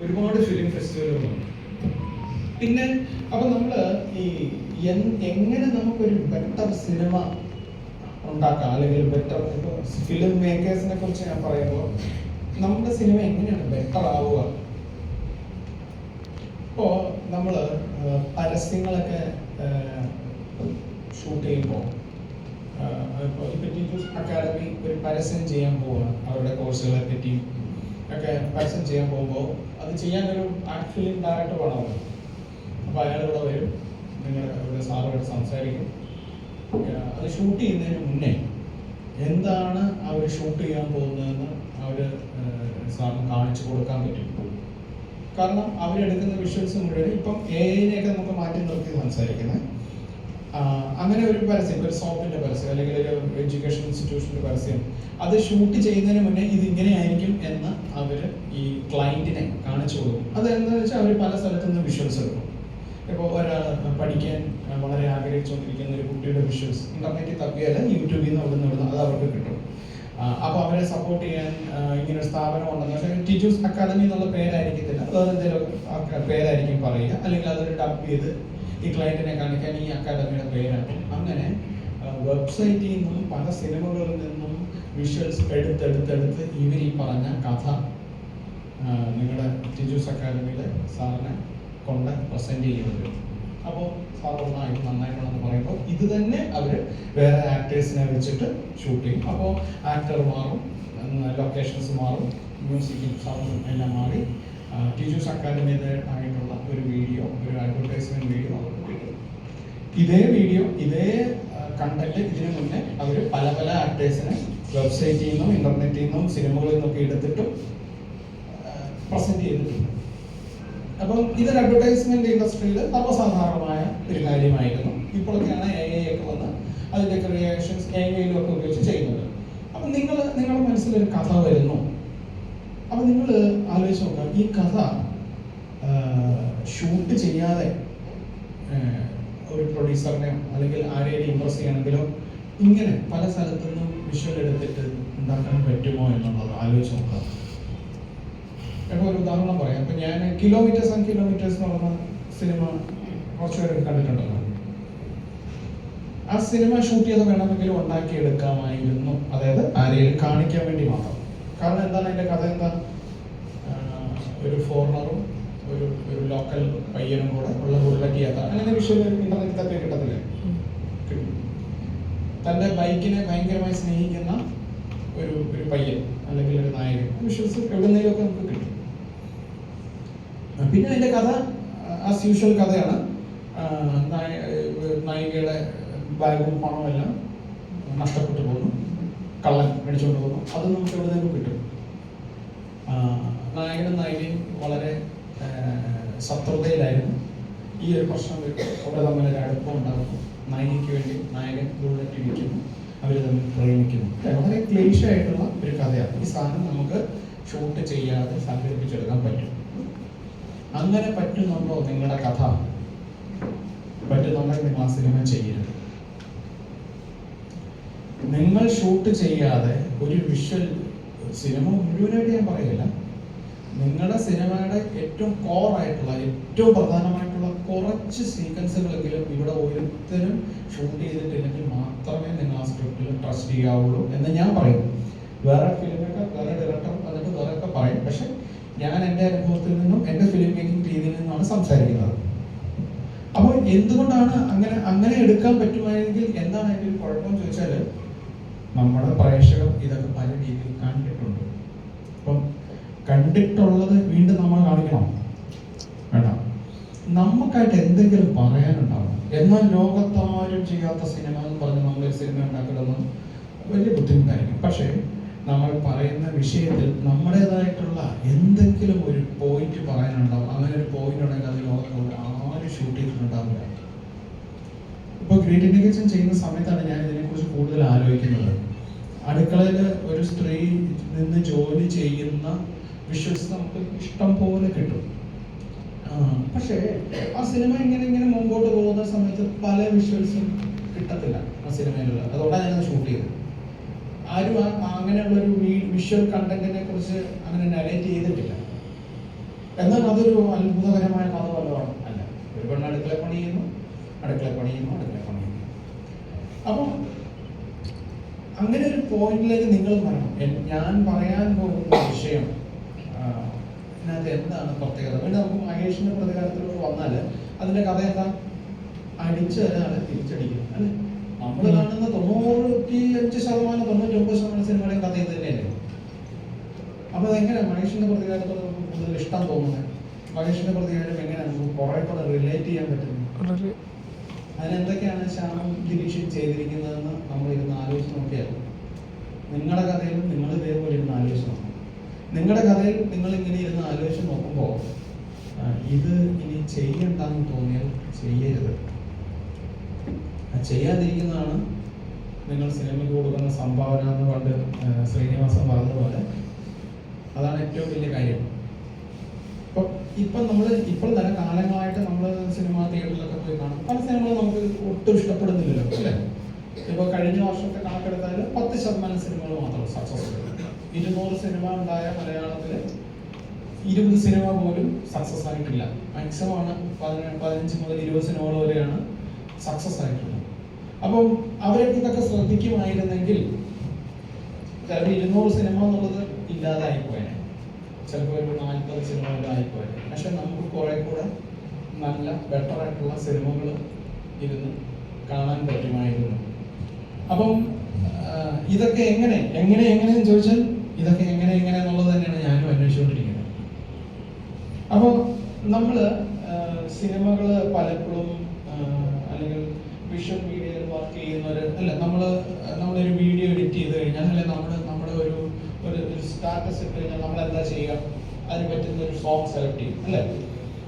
ഒരുപാട് ഫിലിം ഫെസ്റ്റിവലുകളുണ്ട്. പിന്നെ അപ്പൊ നമ്മള് ഈ എങ്ങനെ നമുക്കൊരു ബെറ്റർ സിനിമ ഉണ്ടാക്കാം, അല്ലെങ്കിൽ ബെറ്റർ ഫിലിം മേക്കേഴ്സിനെ കുറിച്ച് ഞാൻ പറയുമ്പോൾ നമ്മുടെ സിനിമ എങ്ങനെയാണ് ബെറ്റർ ആവുക? ഇപ്പോൾ നമ്മൾ പരസ്യങ്ങളൊക്കെ ഷൂട്ട് ചെയ്യുമ്പോൾ ഇപ്പോൾ ടീച്ചേഴ്സ് അക്കാഡമി ഒരു പരസ്യം ചെയ്യാൻ പോവുകയാണ്, അവരുടെ കോഴ്സുകളെ പറ്റി ഒക്കെ പരസ്യം ചെയ്യാൻ പോകുമ്പോൾ അത് ചെയ്യാനൊരു ആർട്ട് ഫിലിം ഡയറക്ടർ വേണമല്ലോ. അപ്പോൾ അയാൾ ഇവിടെ വരും, നിങ്ങളുടെ സാറുമായിട്ട് സംസാരിക്കും. അത് ഷൂട്ട് ചെയ്യുന്നതിന് മുന്നേ എന്താണ് അവർ ഷൂട്ട് ചെയ്യാൻ പോകുന്നതെന്ന് അവർ സാറിന് കാണിച്ചു കൊടുക്കാൻ പറ്റും. കാരണം അവരെടുക്കുന്ന വിഷ്വൽസ് മുഴുവൻ ഇപ്പം AI-നെയൊക്കെ നമുക്ക് മാറ്റി നിർത്തി സംസാരിക്കുന്നത്. അങ്ങനെ ഒരു പരസ്യം, ഒരു സോപ്പിന്റെ പരസ്യം അല്ലെങ്കിൽ ഒരു എഡ്യൂക്കേഷൻ ഇൻസ്റ്റിറ്റ്യൂഷന്റെ പരസ്യം, അത് ഷൂട്ട് ചെയ്യുന്നതിന് മുന്നേ ഇതിങ്ങനെയായിരിക്കും എന്ന് അവർ ഈ ക്ലയന്റിനെ കാണിച്ചു കൊടുക്കും. അതെന്താണെന്ന് വെച്ചാൽ അവർ പല സ്ഥലത്തു നിന്ന് വിഷ്വൽസ് എടുക്കും. ഇപ്പോൾ ഒരാൾ പഠിക്കാൻ വളരെ ആഗ്രഹിച്ചുകൊണ്ടിരിക്കുന്ന ഒരു കുട്ടിയുടെ വിഷ്വൽസ് ഇന്റർനെറ്റിൽ തപ്പിയാൽ യൂട്യൂബിൽ നിന്ന് ഇവിടുന്ന് അത് അവർക്ക് കിട്ടും. അപ്പോൾ അവരെ സപ്പോർട്ട് ചെയ്യാൻ ഇങ്ങനെ ഒരു സ്ഥാപനം ഉണ്ടെന്ന് വെച്ചാൽ ടീച്ചേഴ്സ് അക്കാദമി എന്നുള്ള പേരായിരിക്കത്തില്ല, വേറെ എന്തെങ്കിലും പേരായിരിക്കും പറയുക, അല്ലെങ്കിൽ അതൊരു ഡബ് ചെയ്ത് ഈ ക്ലയന്റിനെ കാണിക്കാൻ ഈ അക്കാദമിയുടെ പേരാണ്. അങ്ങനെ വെബ്സൈറ്റിൽ നിന്നും പല സിനിമകളിൽ നിന്നും വിഷ്വൽസ് എടുത്തെടുത്ത് ഇവർ ഈ പറഞ്ഞ കഥ നിങ്ങളുടെ ടീച്ചേഴ്സ് അക്കാദമിയിലെ സാറിനെ കൊണ്ട് പ്രസന്റ് ചെയ്യുന്നത്. അപ്പോൾ സാർ നന്നായിട്ടുണ്ടെന്ന് പറയുമ്പോൾ ഇത് തന്നെ അവർ വേറെ ആക്ടേഴ്സിനെ വെച്ചിട്ട് ഷൂട്ട് ചെയ്യും. അപ്പോൾ ആക്ടർ മാറും, ലൊക്കേഷൻസ് മാറും, മ്യൂസിക്കും സൗണ്ടും എല്ലാം മാറി ടീച്ചേഴ്സ് അക്കാദമിയുടെ ആയിട്ടുള്ള ഒരു വീഡിയോ, ഒരു അഡ്വർടൈസ്മെന്റ് വീഡിയോ അവർക്ക് കിട്ടും. ഇതേ വീഡിയോ, ഇതേ കണ്ടന്റ് ഇതിനു മുന്നേ അവർ പല പല ആക്ടേഴ്സിനെ വെബ്സൈറ്റിൽ നിന്നും ഇന്റർനെറ്റിൽ നിന്നും സിനിമകളിൽ നിന്നൊക്കെ എടുത്തിട്ടും പ്രസന്റ് ചെയ്തിട്ടുണ്ട്. അപ്പം ഇതൊരു അഡ്വർടൈസ്മെന്റ് ഇൻഡസ്ട്രിയിൽ സർവ്വസാധാരണമായ ഒരു കാര്യമായിരുന്നു. ഇപ്പോഴൊക്കെയാണ് AI ഒക്കെ വന്ന് അതിന്റെ ക്രിയേഷൻസ് AI-ലും ഒക്കെ ഉപയോഗിച്ച് ചെയ്യുന്നത്. അപ്പം നിങ്ങളുടെ മനസ്സിലൊരു കഥ വരുന്നു. അപ്പം നിങ്ങൾ ആലോചിച്ച് നോക്കുക, ഈ കഥ ഷൂട്ട് ചെയ്യാതെ ഒരു പ്രൊഡ്യൂസറിനെയോ അല്ലെങ്കിൽ ആരെയും ഇംപ്രസ് ചെയ്യണമെങ്കിലോ ഇങ്ങനെ പല സ്ഥലത്തു നിന്നും വിഷ്വൽ എടുത്തിട്ട് ഉണ്ടാക്കാൻ പറ്റുമോ എന്നുള്ളത് ആലോചിച്ച് നോക്കുക. ഇപ്പോൾ ഒരു ഉദാഹരണം പറയാം. ഇപ്പം ഞാൻ കിലോമീറ്റേഴ്സ് ആൻഡ് കിലോമീറ്റേഴ്സ് എന്ന് പറഞ്ഞ സിനിമ കുറച്ചുപേരൊക്കെ കണ്ടിട്ടുണ്ടല്ലോ. ആ സിനിമ ഷൂട്ട് ചെയ്ത് വേണമെങ്കിലും ഉണ്ടാക്കിയെടുക്കാമായിരുന്നു, അതായത് ആരെയും കാണിക്കാൻ വേണ്ടി മാത്രം. കാരണം എന്താണ് അതിൻ്റെ കഥ? എന്താ, ഒരു ഫോറിനറും ഒരു ലോക്കൽ പയ്യനും കൂടെ ഉള്ള ബുള്ളറ്റ് യാത്ര, അങ്ങനെ വിഷ്വൽ ഇന്റർനെറ്റിൽ തപ്പി കിട്ടത്തില്ലേ? തൻ്റെ ബൈക്കിനെ ഭയങ്കരമായി സ്നേഹിക്കുന്ന ഒരു പയ്യൻ അല്ലെങ്കിൽ ഒരു നായകൻ, വിഷ്വൽസ് എവിടുന്നേലൊക്കെ നമുക്ക് കിട്ടും. പിന്നെ അതിൻ്റെ കഥ ആസ് യൂഷ്വൽ കഥയാണ്. നായികയുടെ ബാഗും പണവും എല്ലാം നഷ്ടപ്പെട്ടു പോകുന്നു, കള്ളൻ മേടിച്ചുകൊണ്ട് പോകുന്നു, അത് നമുക്ക് എവിടുന്നേലും കിട്ടും. നായകനും നായികയും വളരെ ശത്രുതയിലായിരുന്നു. ഈ ഒരു പ്രശ്നം അവിടെ തമ്മിൽ ഒരു അടുപ്പം ഉണ്ടാകുന്നു. നായികയ്ക്ക് വേണ്ടി നായകൻ ബുള്ളറ്റ് ഇടിക്കുന്നു, അവർ തമ്മിൽ പ്രേമിക്കുന്നു. വളരെ ക്ലീഷ ആയിട്ടുള്ള ഒരു കഥയാണ്. ഈ സാധനം നമുക്ക് ഷൂട്ട് ചെയ്യാതെ സംഘടിപ്പിച്ചെടുക്കാൻ പറ്റും. അങ്ങനെ പറ്റുന്നുണ്ടോ നിങ്ങളുടെ കഥ? പറ്റുന്നുണ്ടെങ്കിൽ നിങ്ങൾ ആ സിനിമ ചെയ്യരുത്. നിങ്ങൾ ഷൂട്ട് ചെയ്യാതെ ഒരു വിഷ്വൽ സിനിമ മുഴുവനായിട്ട് ഞാൻ പറയില്ല, നിങ്ങളുടെ സിനിമയുടെ ഏറ്റവും കോറായിട്ടുള്ള, ഏറ്റവും പ്രധാനമായിട്ടുള്ള കുറച്ച് സീക്വൻസുകളെങ്കിലും ഇവിടെ ഓരോരുത്തരും ഷൂട്ട് ചെയ്തിട്ടില്ലെങ്കിൽ മാത്രമേ നിങ്ങൾ ആ സ്ക്രിപ്റ്റിൽ ട്രസ്റ്റ് ചെയ്യാവുള്ളൂ എന്ന് ഞാൻ പറയും. വേറെ ഫിലിമൊക്കെ വേറെ ഡയറക്ടർ വന്നിട്ട് വേറെയൊക്കെ പറയും, പക്ഷെ ഞാൻ എൻ്റെ അനുഭവത്തിൽ നിന്നും എൻ്റെ ഫിലിം മേക്കിംഗ് രീതിയിൽ നിന്നുമാണ് സംസാരിക്കുന്നത്. അപ്പോൾ എന്തുകൊണ്ടാണ് അങ്ങനെ എടുക്കാൻ പറ്റുമായെങ്കിൽ എന്താണ് അതിൻ്റെ ഒരു കുഴപ്പം ചോദിച്ചാൽ, നമ്മുടെ പ്രേക്ഷകർ ഇതൊക്കെ പല രീതിയിൽ കണ്ടിട്ടുണ്ട്. അപ്പം കണ്ടിട്ടുള്ളത് വീണ്ടും നമ്മൾ കാണിക്കണം വേണ്ട. നമുക്കായിട്ട് എന്തെങ്കിലും പറയാനുണ്ടാവും. എന്നാൽ ലോകത്താരും ചെയ്യാത്ത സിനിമ എന്ന് പറഞ്ഞ് നമ്മളൊരു സിനിമ ഉണ്ടാക്കണമെന്ന് വലിയ ബുദ്ധിമുട്ടായിരിക്കും. പക്ഷേ നമ്മൾ പറയുന്ന വിഷയത്തിൽ നമ്മുടേതായിട്ടുള്ള എന്തെങ്കിലും ഒരു പോയിന്റ് പറയാനുണ്ടാവും. അങ്ങനെ ഒരു പോയിന്റ് ഉണ്ടെങ്കിൽ അത് ലോകത്തോട് ആരും ഷൂട്ട് ചെയ്തിട്ടുണ്ടാവില്ല. ഇപ്പോൾ ഗ്രേറ്റ് ഇന്റഗ്രേഷൻ ചെയ്യുന്ന സമയത്താണ് ഞാൻ ഇതിനെക്കുറിച്ച് കൂടുതൽ ആലോചിക്കുന്നത്. അടുക്കളയിൽ ഒരു സ്ത്രീ നിന്ന് ജോലി ചെയ്യുന്ന വിഷ്വൽസ് നമുക്ക് ഇഷ്ടം പോലെ കിട്ടും. പക്ഷേ ആ സിനിമ ഇങ്ങനെ മുമ്പോട്ട് പോകുന്ന സമയത്ത് പല വിഷ്വൽസും കിട്ടത്തില്ല ആ സിനിമയിലുള്ള. അതുകൊണ്ടാണ് ഞാനത് ഷൂട്ട് ചെയ്തത്. ആരും അങ്ങനെയുള്ളൊരു വിഷ്വൽ കണ്ടന്റിനെ കുറിച്ച് അങ്ങനെ നരേറ്റ് ചെയ്തിട്ടില്ല. എന്നാൽ അതൊരു അത്ഭുതകരമായ കഥ വല്ലതാണ് അല്ല. ഒരു പെണ്ണ് അടുക്കള പണി ചെയ്യുന്നു. അപ്പം അങ്ങനെ ഒരു പോയിന്റിലേക്ക് നിങ്ങൾ വരണം. ഞാൻ പറയാൻ പോകുന്ന വിഷയം അതിനകത്ത് എന്താണ് പ്രത്യേകത? പിന്നെ നമുക്ക് മഹേഷിന്റെ പ്രതികാരത്തിലോട്ട് വന്നാൽ അതിന്റെ കഥ എന്താ? അടിച്ച് ഒരാളെ തിരിച്ചടിക്കും അല്ലെ? നമ്മൾ കാണുന്ന 95%, 99% സിനിമയുടെയും കഥ ഇത് തന്നെയല്ലേ? അപ്പൊ അതെങ്ങനെ മഹേഷിന്റെ പ്രതികാരത്തോട് നമുക്ക് കൂടുതൽ ഇഷ്ടം തോന്നുന്നത്? മഹേഷിന്റെ പ്രതികാരം എങ്ങനെ നമുക്ക് കുറെ കൂടെ റിലേറ്റ് ചെയ്യാൻ പറ്റുന്നു? അതിനെന്തൊക്കെയാണ് ശ്യാമും ഗിരീഷും ചെയ്തിരിക്കുന്നതെന്ന് നമ്മൾ ഇരുന്ന് ആലോചിച്ച് നോക്കിയാൽ നിങ്ങളുടെ കഥയിലും നിങ്ങൾ ഇതേപോലെ ഇരുന്ന് ആലോചിച്ച് നോക്കണം. നിങ്ങളുടെ കഥയിൽ നിങ്ങൾ ഇങ്ങനെ ഇരുന്ന് ആലോചിച്ച് നോക്കുമ്പോൾ ഇത് ഇനി ചെയ്യണ്ടെന്ന് തോന്നിയാൽ ചെയ്യരുത്. ചെയ്യാതിരിക്കുന്നതാണ് നിങ്ങൾ സിനിമയ്ക്ക് കൊടുക്കുന്ന സംഭാവന എന്ന് പണ്ട് ശ്രീനിവാസൻ പറഞ്ഞതുപോലെ. അതാണ് ഏറ്റവും വലിയ കാര്യം. ഇപ്പം നമ്മൾ ഇപ്പോൾ തന്നെ കാലങ്ങളായിട്ട് നമ്മൾ സിനിമാ തിയേറ്ററിലൊക്കെ പോയി കാണും. പല സിനിമകളും നമുക്ക് ഒട്ടും ഇഷ്ടപ്പെടുന്നില്ലല്ലോ അല്ലേ? ഇപ്പോൾ കഴിഞ്ഞ വർഷത്തെ കണക്കെടുത്താൽ 10% സിനിമകൾ മാത്രം സക്സസ്ഫുൾ. 200 സിനിമ ഉണ്ടായ മലയാളത്തിൽ 20 സിനിമ പോലും സക്സസ് ആയിട്ടില്ല. മാക്സിമം ആണ് 15 മുതൽ 20 സിനിമകൾ വരെയാണ് സക്സസ് ആയിട്ടുള്ളത്. അപ്പം അവരൊക്കെ ഇതൊക്കെ ശ്രദ്ധിക്കുമായിരുന്നെങ്കിൽ ചിലപ്പോൾ 200 സിനിമ എന്നുള്ളത് ഇല്ലാതായിപ്പോയനെ, ചിലപ്പോൾ ഒരു 40 സിനിമകൾ ആയിപ്പോയത്. പക്ഷെ നമുക്ക് കുറെ കൂടെ നല്ല ബെറ്റർ ആയിട്ടുള്ള സിനിമകൾ ഇരുന്ന് കാണാൻ പറ്റുമായിരുന്നു. അപ്പം ഇതൊക്കെ എങ്ങനെയെന്ന് ചോദിച്ചാൽ ഇതൊക്കെ എങ്ങനെ എന്നുള്ളത് തന്നെയാണ് ഞാനും അന്വേഷിച്ചുകൊണ്ടിരിക്കുന്നത്. അപ്പോൾ നമ്മൾ സിനിമകൾ പലപ്പോഴും അല്ലെങ്കിൽ വിഷ്വൽ മീഡിയയിൽ വർക്ക് ചെയ്യുന്നവർ അല്ല, നമ്മളൊരു വീഡിയോ എഡിറ്റ് ചെയ്ത് കഴിഞ്ഞാൽ അല്ലെങ്കിൽ നമ്മുടെ ഒരു സ്റ്റാറ്റസ് ഇട്ട് കഴിഞ്ഞാൽ നമ്മൾ എന്താ ചെയ്യുക? അതിന് പറ്റുന്ന ഒരു സോങ് സെലക്ട് ചെയ്യും അല്ലേ?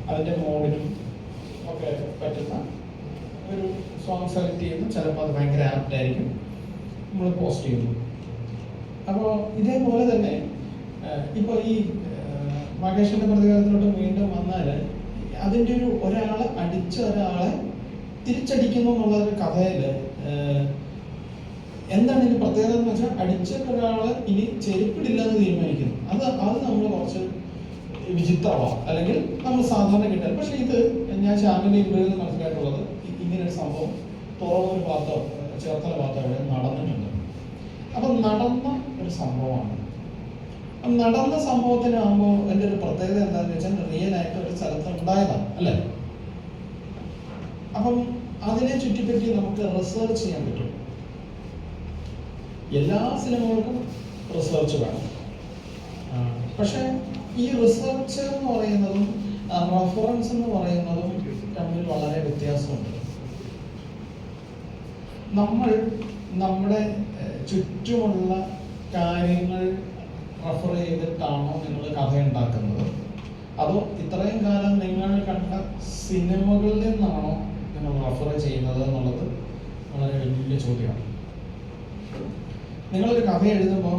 അതിൻ്റെ മോഡിനും ഒക്കെ പറ്റുന്ന ഒരു സോങ് സെലക്ട് ചെയ്യുന്നു. ചിലപ്പോൾ അത് ഭയങ്കര ആപ്റ്റായിരിക്കും, നമ്മൾ പോസ്റ്റ് ചെയ്യുന്നു. അപ്പോൾ ഇതേപോലെ തന്നെ ഇപ്പോൾ ഈ മഹേഷിന്റെ പ്രതികാരത്തിലോട്ട് വീണ്ടും വന്നാൽ അതിൻ്റെ ഒരാളെ അടിച്ച ഒരാളെ തിരിച്ചടിക്കുന്നു എന്നുള്ള ഒരു കഥയിൽ എന്താണ് ഇതിന്റെ പ്രത്യേകത എന്ന് വെച്ചാൽ അടിച്ച ഒരാളെ ഇനി ചെരുപ്പിടില്ല എന്ന് തീരുമാനിക്കുന്നു. അത് നമ്മൾ കുറച്ച് വിചിത്രമാണ്, അല്ലെങ്കിൽ നമ്മൾ സാധാരണ കിട്ടാൻ. പക്ഷെ ഇത് ഞാൻ ശ്യാമിന്റെ ഇന്റർവ്യൂവിൽ നിന്ന് മനസ്സിലായിട്ടുള്ളത് ഇങ്ങനൊരു സംഭവം തുറവൂർ ഭാഗത്തോ ചേർത്തല ഭാഗത്തോ അവിടെ നടന്നിട്ടുണ്ട്. അപ്പം നടന്ന ഒരു സംഭവമാണ്. നടന്ന സംഭവത്തിനാകുമ്പോൾ എൻ്റെ ഒരു പ്രത്യേകത എന്താണെന്ന് വെച്ചാൽ റിയൽ ആയിട്ട് ഒരു സ്ഥലത്ത് ഉണ്ടായതാണ് അല്ലേ? അപ്പം അതിനെ ചുറ്റിപ്പറ്റി നമുക്ക് റിസർച്ച് ചെയ്യാൻ പറ്റും. എല്ലാ സിനിമകൾക്കും റിസർച്ച് വേണം. പക്ഷെ ഈ റിസർച്ച് എന്ന് പറയുന്നതും റെഫറൻസ് എന്ന് പറയുന്നതും തമ്മിൽ വളരെ വ്യത്യാസമുണ്ട്. നമ്മൾ നമ്മുടെ ചുറ്റുമുള്ള കാര്യങ്ങൾ റെഫർ ചെയ്തിട്ടാണോ നിങ്ങൾ കഥ ഉണ്ടാക്കുന്നത്, അതോ ഇത്രയും കാലം നിങ്ങൾ കണ്ട സിനിമകളിൽ നിന്നാണോ നിങ്ങൾ റെഫർ ചെയ്യുന്നത് എന്നുള്ളത് വളരെ വലിയ ചോദ്യമാണ്. നിങ്ങളൊരു കഥ എഴുതുമ്പോൾ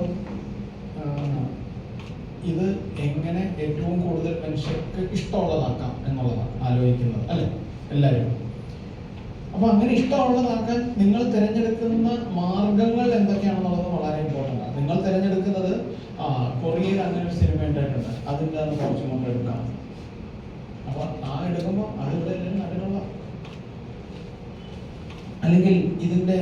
ഇത് എങ്ങനെ ഏറ്റവും കൂടുതൽ മനുഷ്യർക്ക് ഇഷ്ടമുള്ളതാക്കാം എന്നുള്ളതാണ് ആലോചിക്കുന്നത് അല്ലേ എല്ലാവരും. അപ്പൊ അങ്ങനെ ഇഷ്ടമുള്ളതാക്കാൻ നിങ്ങൾ തിരഞ്ഞെടുക്കുന്ന മാർഗങ്ങൾ എന്തൊക്കെയാണെന്നുള്ളത് വളരെ ഇമ്പോർട്ടൻ്റ് ആണ്. നിങ്ങൾ തിരഞ്ഞെടുക്കുന്നത് കൊറിയയിൽ അങ്ങനെ ഒരു സിനിമ ഉണ്ടായിട്ടുണ്ട്, അതിൻ്റെ അന്ന് കുറച്ചും കൊണ്ട് എടുക്കാം. അപ്പൊ എടുക്കുമ്പോൾ അതിവിടെ അതിനുള്ള അല്ലെങ്കിൽ ഇതിന്റെ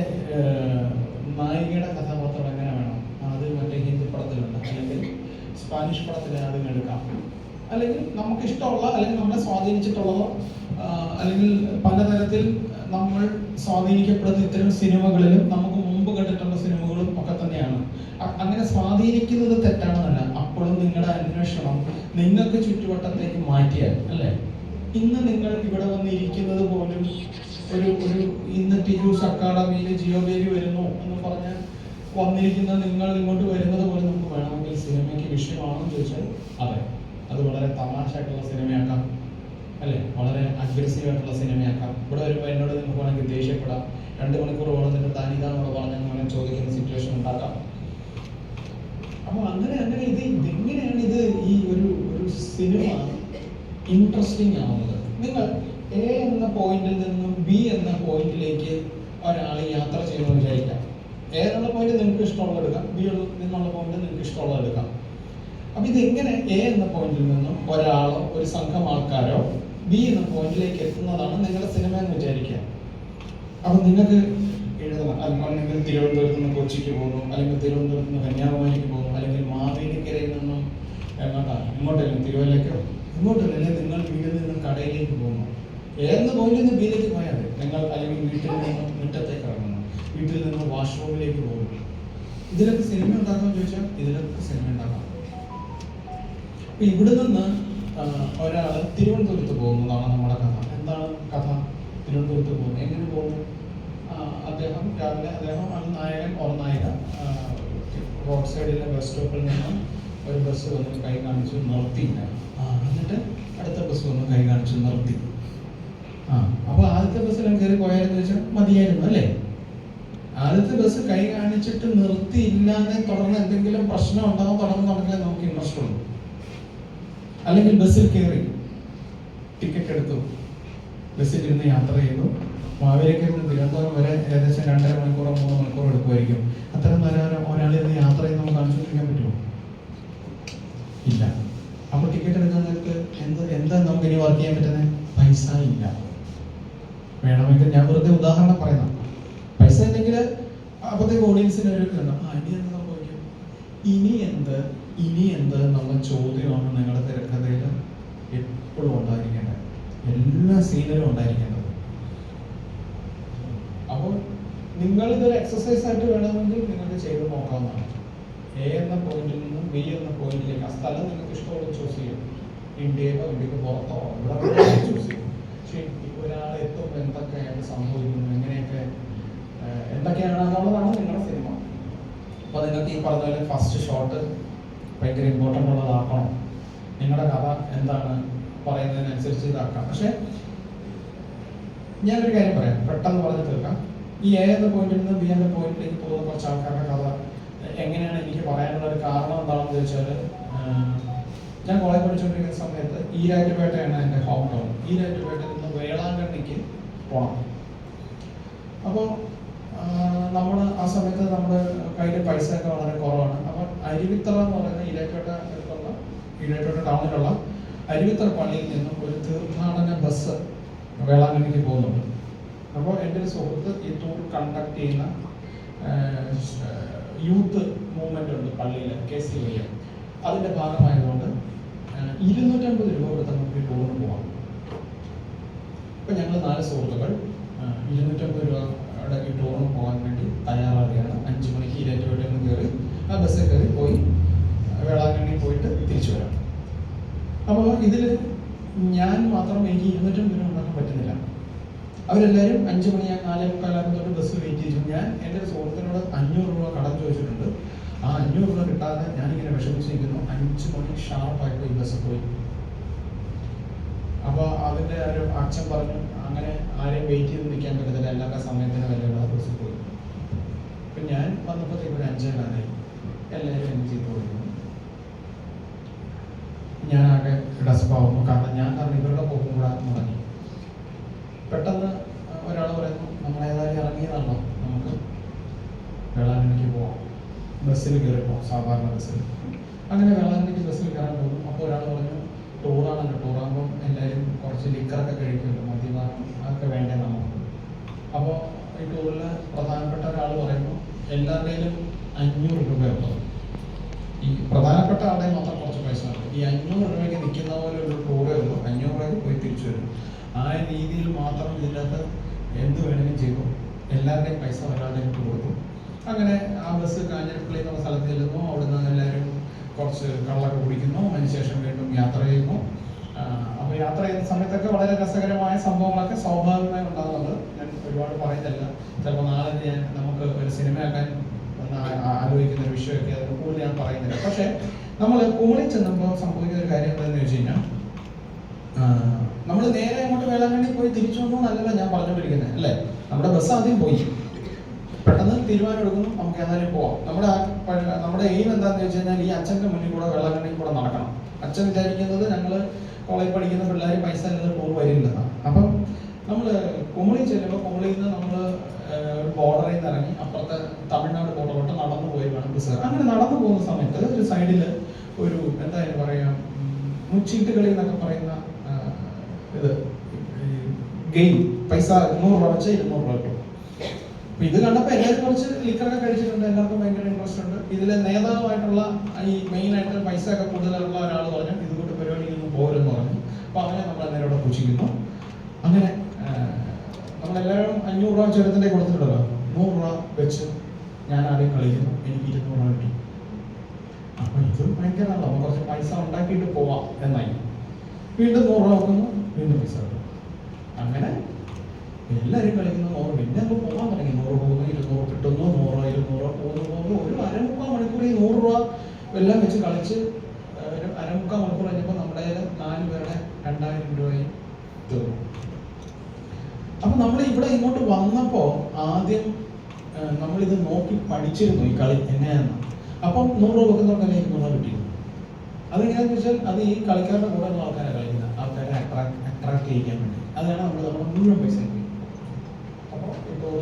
നായികയുടെ കഥാപാത്രം എങ്ങനെ വേണം, അത് മറ്റേ ഹിന്ദി പടത്തിലുണ്ട്, അല്ലെങ്കിൽ സ്പാനിഷ് പടത്തിൽ അതിന് എടുക്കാം. അല്ലെങ്കിൽ നമുക്ക് ഇഷ്ടമുള്ള അല്ലെങ്കിൽ നമ്മളെ സ്വാധീനിച്ചിട്ടുള്ളതോ അല്ലെങ്കിൽ പലതരത്തിൽ നമ്മൾ സ്വാധീനിക്കപ്പെടുന്ന ഇത്തരം സിനിമകളിലും നമുക്ക് മുമ്പ് കണ്ടിട്ടുള്ള സിനിമകളും ഒക്കെ തന്നെയാണ്. അങ്ങനെ സ്വാധീനിക്കുന്നത് തെറ്റാണെന്നല്ല, അപ്പോഴും നിങ്ങളുടെ അന്വേഷണം നിങ്ങൾക്ക് ചുറ്റുവട്ടത്തേക്ക് മാറ്റിയാൽ അല്ലേ? ഇന്ന് നിങ്ങൾ ഇവിടെ വന്നിരിക്കുന്നത് പോലും ഒരു ഇന്ന് ടിയൂസ് അക്കാഡമിയിൽ ജിയോബേരി വരുന്നു എന്ന് പറഞ്ഞ് വന്നിരിക്കുന്ന നിങ്ങൾ ഇങ്ങോട്ട് വരുന്നത് പോലെ നമുക്ക് വേണമെങ്കിൽ സിനിമയ്ക്ക് വിഷയമാണെന്ന് ചോദിച്ചാൽ അതെ, അത് വളരെ തമാശയായിട്ടുള്ള സിനിമയാക്കാം അല്ലേ? വളരെ അഗ്രസീവ് ആയിട്ടുള്ള സിനിമയാക്കാം. ഇവിടെ വരുമ്പോൾ എന്നോട് നിങ്ങൾക്ക് വേണമെങ്കിൽ ദേഷ്യപ്പെടാം, 2 മണിക്കൂർ വേണമെന്നിട്ട് താനിതാണെന്ന് പറഞ്ഞാൽ ചോദിക്കുന്ന സിറ്റുവേഷൻ ഉണ്ടാക്കാം. അപ്പോൾ അങ്ങനെ ഇത് എങ്ങനെയാണ് ഇത് ഈ ഒരു സിനിമ ഇൻട്രസ്റ്റിംഗ് ആവുന്നത്? നിങ്ങൾ എ എന്ന പോയിന്റിൽ നിന്നും ബി എന്ന പോയിന്റിലേക്ക് ഒരാൾ യാത്ര ചെയ്യുമെന്ന് വിചാരിക്കാം. എ എന്നുള്ള പോയിന്റ് നിങ്ങൾക്ക് ഇഷ്ടമുള്ളത് എടുക്കാം, ബി എന്നുള്ള പോയിന്റ് നിങ്ങൾക്ക് ഇഷ്ടമുള്ളത് എടുക്കാം. അപ്പൊ ഇതെങ്ങനെ എ എന്ന പോയിന്റിൽ നിന്നും ഒരാളോ ഒരു സംഘം ആൾക്കാരോ ബി എന്ന പോയിന്റിലേക്ക് എത്തുന്നതാണ് നിങ്ങളുടെ സിനിമ എന്ന് വിചാരിക്കുക. അപ്പൊ നിങ്ങൾക്ക് എഴുതണം, അല്ലെങ്കിൽ തിരുവനന്തപുരത്ത് നിന്ന് കൊച്ചിക്ക് പോകുന്നു, അല്ലെങ്കിൽ തിരുവനന്തപുരത്ത് നിന്ന് കന്യാകുമാരിക്ക് പോകുന്നു, അല്ലെങ്കിൽ മാവേലിക്കരയിൽ നിന്നും ഇങ്ങോട്ടല്ലെങ്കിൽ തിരുവല്ലയ്ക്കോ ഇങ്ങോട്ടല്ലേ നിങ്ങൾ വീട്ടിൽ നിന്നും കടയിലേക്ക് പോകുന്നു. ഏതെന്ന് പോയിന്റിൽ നിന്ന് ബിയിലേക്ക് പോയാൽ മതി. നിങ്ങൾ അല്ലെങ്കിൽ വീട്ടിൽ നിന്നും മുറ്റത്തേക്ക് ഇറങ്ങുന്നു, വീട്ടിൽ നിന്ന് വാഷ്റൂമിലേക്ക് പോകുന്നു. ഇതിലൊക്കെ സിനിമ ഉണ്ടാക്കാമെന്ന് ചോദിച്ചാൽ ഇതിലൊക്കെ സിനിമ ഉണ്ടാക്കാം. അപ്പൊ ഇവിടെ നിന്ന് ഒരാൾ തിരുവനന്തപുരത്ത് പോകുന്നതാണ് നമ്മുടെ കഥ. എന്താണ് കഥ? തിരുവനന്തപുരത്ത് പോകുന്നു. എങ്ങനെ പോകുന്നു? അദ്ദേഹം രാവിലെ അത് നായകൻ ഓർ നായിക റോഡ് സൈഡിലെ ബസ് സ്റ്റോപ്പിൽ നിന്ന് ഒരു ബസ് വന്ന് കൈ കാണിച്ചു നിർത്തിയില്ല. എന്നിട്ട് അടുത്ത ബസ് വന്ന് കൈ കാണിച്ചു നിർത്തി. അപ്പൊ ആദ്യത്തെ ബസ്സിലും കയറി പോയാലെന്ന് വെച്ചാൽ മതിയായിരുന്നു അല്ലേ? ആദ്യത്തെ ബസ് കൈ കാണിച്ചിട്ട് നിർത്തിയില്ലാതെ തുടർന്ന് എന്തെങ്കിലും പ്രശ്നം ഉണ്ടാവും, തുടർന്ന് നടക്കാൻ നമുക്ക് ഇൻട്രസ്റ്റ് ഉള്ളൂ. അല്ലെങ്കിൽ ബസ്സിൽ കയറി ടിക്കറ്റ് എടുത്തു, ബസ്സിൽ ഇരുന്ന് യാത്ര ചെയ്തു. മാവേലിക്കരയിൽ നിന്ന് തിരുവനന്തപുരം വരെ ഏകദേശം 2.5 മണിക്കൂറോ 3 മണിക്കൂറോ എടുക്കുമായിരിക്കും. അത്തരം ഒരാളിരുന്ന് യാത്ര ചെയ്ത് നമുക്ക് കാണിച്ചുകൊണ്ടിരിക്കാൻ പറ്റുമോ? ഇല്ല. അപ്പോൾ ടിക്കറ്റ് എടുക്കാൻ നേരത്ത് എന്താ നമുക്ക് ഇനി വർക്ക് ചെയ്യാൻ പറ്റുന്നത്? പൈസ ഇല്ല. വേണമെങ്കിൽ ഞാൻ വെറുതെ ഉദാഹരണം പറയുന്ന, പൈസ ഇല്ലെങ്കിൽ അപ്പോഴത്തേക്ക് ഓഡിയൻസിന് ഒരു ഇനി എന്ത് സംഭവിക്കും? ഇനി എന്ത് എന്നുള്ള ചോദ്യമാണ് നിങ്ങളുടെ തിരക്കഥയിൽ എപ്പോഴും ഉണ്ടായിരിക്കേണ്ടത്, എല്ലാ സീനിലും ഉണ്ടായിരിക്കേണ്ടത്. അപ്പോൾ നിങ്ങൾ ഇതൊരു എക്സസൈസ് ആയിട്ട് വേണമെങ്കിൽ നിങ്ങൾക്ക് ചെയ്ത് നോക്കാവുന്നതാണ്. എ എന്ന പോയിന്റിൽ നിന്നും ബി എന്ന പോയിന്റിലേക്ക് ആ സ്ഥലം നിങ്ങൾക്ക് ഇഷ്ടമുള്ള ചൂസ് ചെയ്യും. ഇന്ത്യയിലോ ഇന്ത്യക്ക് പുറത്തോ ഇവിടെ ചൂസ് ചെയ്യും. പക്ഷേ ഒരാൾ എത്തുമ്പോൾ എന്തൊക്കെയാണ് സംഭവിക്കുന്നത്, എന്തൊക്കെയാണെന്നുള്ളതാണ് നിങ്ങളുടെ സിനിമ. അപ്പോൾ നിങ്ങൾക്ക് ഈ പറഞ്ഞ പോലെ ഫസ്റ്റ് ഷോട്ട് ഭയങ്കര ഇമ്പോർട്ടൻ്റ് ഉള്ളതാക്കണം. നിങ്ങളുടെ കഥ എന്താണ് പറയുന്നതിനനുസരിച്ച് ഇതാക്കാം. പക്ഷെ ഞാനൊരു കാര്യം പറയാം, പെട്ടെന്ന് പറഞ്ഞു തീർക്കാം. ഈ എ എന്ന പോയിന്റിൽ നിന്ന് ബി എന്ന പോയിന്റിലേക്ക് പോകുന്ന കുറച്ച് ആൾക്കാരുടെ കഥ എങ്ങനെയാണ് എനിക്ക് പറയാനുള്ള ഒരു കാരണം എന്താണെന്ന് ചോദിച്ചാൽ, ഞാൻ കോളേജ് പഠിച്ചുകൊണ്ടിരിക്കുന്ന സമയത്ത് ഈരാറ്റുപേട്ടയാണ് എൻ്റെ ഹോം ടൗൺ. ഈരാറ്റുപേട്ടയിൽ നിന്ന് വേളാങ്കണ്ണിക്ക് പോകണം. അപ്പോൾ നമ്മൾ ആ സമയത്ത് നമ്മുടെ കയ്യിൽ പൈസ ഒക്കെ വളരെ കുറവാണ്. അപ്പോൾ അരുവിത്തറ എന്ന് പറയുന്ന ഈരാറ്റുപേട്ട ടൗണിലുള്ള അരുവിത്തറ പള്ളിയിൽ നിന്നും ഒരു തീർത്ഥാടന ബസ് വേളാങ്കണ്ണിക്ക് പോകുന്നുണ്ട്. അപ്പോൾ എൻ്റെ ഒരു സുഹൃത്ത് ഈ ടൂർ കണ്ടക്ട് ചെയ്യുന്ന യൂത്ത് മൂവ്മെൻ്റ് ഉണ്ട് പള്ളിയിൽ, KCY. അതിൻ്റെ ഭാഗമായതുകൊണ്ട് 250 രൂപ കൊടുത്ത് നമുക്ക് ഈ ടൂറിന് പോകാം. ഇപ്പം ഞങ്ങൾ 4 സുഹൃത്തുക്കൾ 250 രൂപയുടെ ഈ ടൂറിന് പോകാൻ വേണ്ടി തയ്യാറാവുകയാണ്. 5 മണിക്ക് ഈരാറ്റുപേട്ടയിൽ നിന്ന് കയറി ആ ബസ്സിൽ കയറി പോയി വേളാങ്കണ്ണി പോയിട്ട് തിരിച്ചു വരാം. അപ്പോൾ ഇതിൽ ഞാൻ മാത്രം എനിക്ക് 250 രൂപ ഉണ്ടാക്കാൻ പറ്റുന്നില്ല. അവരെല്ലാവരും 5 മണി 4:45 തൊട്ട് ബസ് വെയിറ്റ് ചെയ്തു. ഞാൻ എൻ്റെ ഒരു സുഹൃത്തിനോട് 500 രൂപ കടം ചോദിച്ചിട്ടുണ്ട്. ആ 500 രൂപ കിട്ടാതെ ഞാനിങ്ങനെ വിഷമിച്ചിരിക്കുന്നു. 5 മണി ഷാർപ്പായിട്ട് ഈ ബസ് പോയി. അപ്പോൾ അതിൻ്റെ ഒരു അച്ഛൻ പറഞ്ഞു, അങ്ങനെ ആരെയും വെയിറ്റ് ചെയ്ത് നിൽക്കാൻ പറ്റത്തില്ല, എല്ലാ സമയത്തിന് വല്ല ബസ് പോയി. അപ്പം ഞാൻ വന്നപ്പോഴത്തേക്ക് ഒരു 5:15 എല്ലാവരും എന്നെ ചെയ്ത് കൊടുക്കുന്നു. ഞാനാകെ ഡെസ്പാവുന്നു. കാരണം ഇവരുടെ പോകും കൂടെ മുടങ്ങി. പെട്ടെന്ന് ഒരാൾ പറയുന്നു, നമ്മളേതായാലും ഇറങ്ങിയതാണല്ലോ, നമുക്ക് വേളാങ്കണ്ണിക്ക് പോവാം, ബസ്സിൽ കയറി പോവാം, സാധാരണ ബസ്സിൽ. അങ്ങനെ വേളാങ്കണ്ണിക്ക് ബസ്സിൽ കയറാൻ പോകും. അപ്പോൾ ഒരാൾ പറഞ്ഞു, ടൂറാണല്ലോ, ടൂറാകുമ്പം എല്ലാവരും കുറച്ച് ലിക്കറൊക്കെ കഴിക്കുമല്ലോ, മദ്യപാനം അതൊക്കെ വേണ്ടേ നമുക്ക്. അപ്പോൾ ഈ ടൂറിൽ പ്രധാനപ്പെട്ട ഒരാൾ പറയുന്നു, എല്ലാവരുടെയും 500 രൂപയുള്ളത്. ഈ പ്രധാനപ്പെട്ട ആളുടെ മാത്രം കുറച്ച് പൈസ ഉണ്ട്. ഈ 500 രൂപയ്ക്ക് നിൽക്കുന്ന പോലെ ഒരു ടൂറേ ഉള്ളൂ, 500 രൂപയ്ക്ക് പോയി തിരിച്ചു വരും. ആ രീതിയിൽ മാത്രം ഇതിനകത്ത് എന്ത് വേണമെങ്കിലും ചെയ്തു. എല്ലാവരുടെയും പൈസ ഒരാളുടെ ഇട്ട് കൊടുത്തു. അങ്ങനെ ആ ബസ് കാഞ്ഞിരപ്പള്ളി എന്നുള്ള സ്ഥലത്ത് ചെല്ലുന്നു. അവിടുന്ന് എല്ലാവരും കുറച്ച് കള്ളൊക്കെ കുടിക്കുന്നു. അതിനുശേഷം വീണ്ടും യാത്ര ചെയ്യുന്നു. അപ്പോൾ യാത്ര ചെയ്യുന്ന സമയത്തൊക്കെ വളരെ രസകരമായ സംഭവങ്ങളൊക്കെ സ്വാഭാവികമായി ഉണ്ടാകുന്നത്. ഞാൻ ഒരുപാട് പറയുന്നില്ല, ചിലപ്പോൾ നാളെ നമുക്ക് ഒരു സിനിമയാക്കാൻ ആലോചിക്കുന്ന ഒരു വിഷയമൊക്കെ അതിന് കൂടുതൽ ഞാൻ പറയുന്നില്ല. പക്ഷേ നമ്മൾ കുമളി ചെന്നപ്പോൾ സംഭവിക്കുന്ന ഒരു കാര്യം എന്താണെന്ന് ചോദിച്ചു കഴിഞ്ഞാൽ, നമ്മൾ നേരെ അങ്ങോട്ട് വേളാങ്കണ്ണി പോയി തിരിച്ചു വന്നു എന്നല്ല ഞാൻ പറഞ്ഞുകൊണ്ടിരിക്കുന്നത്, അല്ലേ? നമ്മുടെ ബസ് ആദ്യം പോയി, പെട്ടെന്ന് തീരുമാനം എടുക്കുന്നു, നമുക്ക് ഏതായാലും പോവാം. നമ്മുടെ എയിം എന്താണെന്ന് വെച്ച് കഴിഞ്ഞാൽ ഈ അച്ഛൻ്റെ മുന്നിൽ കൂടെ വേളാങ്കണ്ണിയിൽ കൂടെ നടക്കണം. അച്ഛൻ വിചാരിക്കുന്നത് ഞങ്ങൾ കോളേജ് പഠിക്കുന്ന പിള്ളേർ പൈസ ഇല്ലാതെ ടൂർ വരില്ലെന്നാണ്. അപ്പം നമ്മൾ കുമളി ചെല്ലുമ്പോൾ കുമളിയിൽ നിന്ന് നമ്മൾ ഒരു ബോർഡറിൽ നിന്ന് ഇറങ്ങി അപ്പുറത്തെ തമിഴ്നാട് ബോർഡറോട്ട് നടന്നു പോയി വേണം ബസ്. അങ്ങനെ നടന്നു പോകുന്ന സമയത്ത് ഒരു സൈഡിൽ ഒരു എന്താ മുച്ചീട്ടുകളി എന്നൊക്കെ പറയുന്ന ഇത് ഗെയിം, പൈസ 100 രൂപ വെച്ചാൽ 200 രൂപ കിട്ടും. അപ്പൊ ഇത് കണ്ടപ്പോൾ എല്ലാവരും കുറച്ച് ലിക്കറൊക്കെ കഴിച്ചിട്ടുണ്ട്, എല്ലാവർക്കും ഭയങ്കര ഇൻട്രസ്റ്റ് ഉണ്ട്. ഇതിലെ നേതാവായിട്ടുള്ള ഈ മെയിനായിട്ട് പൈസ ഒക്കെ കൂടുതലുള്ള ഒരാൾ പറഞ്ഞു ഇതുകൊണ്ട് പരിപാടിക്കൊന്നും പോരെന്ന് പറഞ്ഞു. അപ്പൊ അവനെ നമ്മൾ നേരോടെ പൂജിക്കുന്നു. അങ്ങനെ നമ്മളെല്ലാവരും 500 രൂപ ചുരത്തിൻ്റെ കൊടുത്തിട്ടുണ്ടല്ലോ, 100 രൂപ വെച്ച് ഞാൻ ആദ്യം കളിക്കുന്നു, എനിക്ക് 200 രൂപ കിട്ടി. അപ്പൊ ഇത് ഭയങ്കര നമ്മൾ കുറച്ച് പൈസ ഉണ്ടാക്കിയിട്ട് പോവാം എന്നായി. വീണ്ടും 100 രൂപ വെക്കുന്നു, വീണ്ടും പൈസ കിട്ടും. അങ്ങനെ എല്ലാവരും കളിക്കുന്ന 100. പിന്നെ നമ്മൾ പോകാൻ തുടങ്ങി. 100 പോകുന്നു, 200 കിട്ടുന്നു, 100 200 പോകുന്നു. ഒരു 1/2-3 മണിക്കൂർ ഈ 100 രൂപ എല്ലാം വെച്ച് കളിച്ച് ഒരു 1/2-3 മണിക്കൂർ കഴിഞ്ഞപ്പോൾ നമ്മുടെ 4 പേരുടെ 2000 രൂപയും തീർന്നു. അപ്പൊ നമ്മൾ ഇവിടെ ഇങ്ങോട്ട് വന്നപ്പോ ആദ്യം നമ്മളിത് നോക്കി പഠിച്ചിരുന്നു ഈ കളി എങ്ങനെയാന്ന്. അപ്പം 100 രൂപ വെക്കുന്നവർക്കല്ലേ 200 രൂപ കിട്ടിയിരുന്നു. അതെങ്ങനെയാന്ന് വെച്ചാൽ അത് ഈ കളിക്കാരുടെ കൂടെ ഉള്ള ആൾക്കാരെ കളിക്കുന്ന ആൾക്കാരെ അട്രാക്ട് ചെയ്യിക്കാൻ വേണ്ടി. അതാണ് നമ്മുടെ മുഴുവൻ പൈസ. അപ്പോൾ ഇപ്പോൾ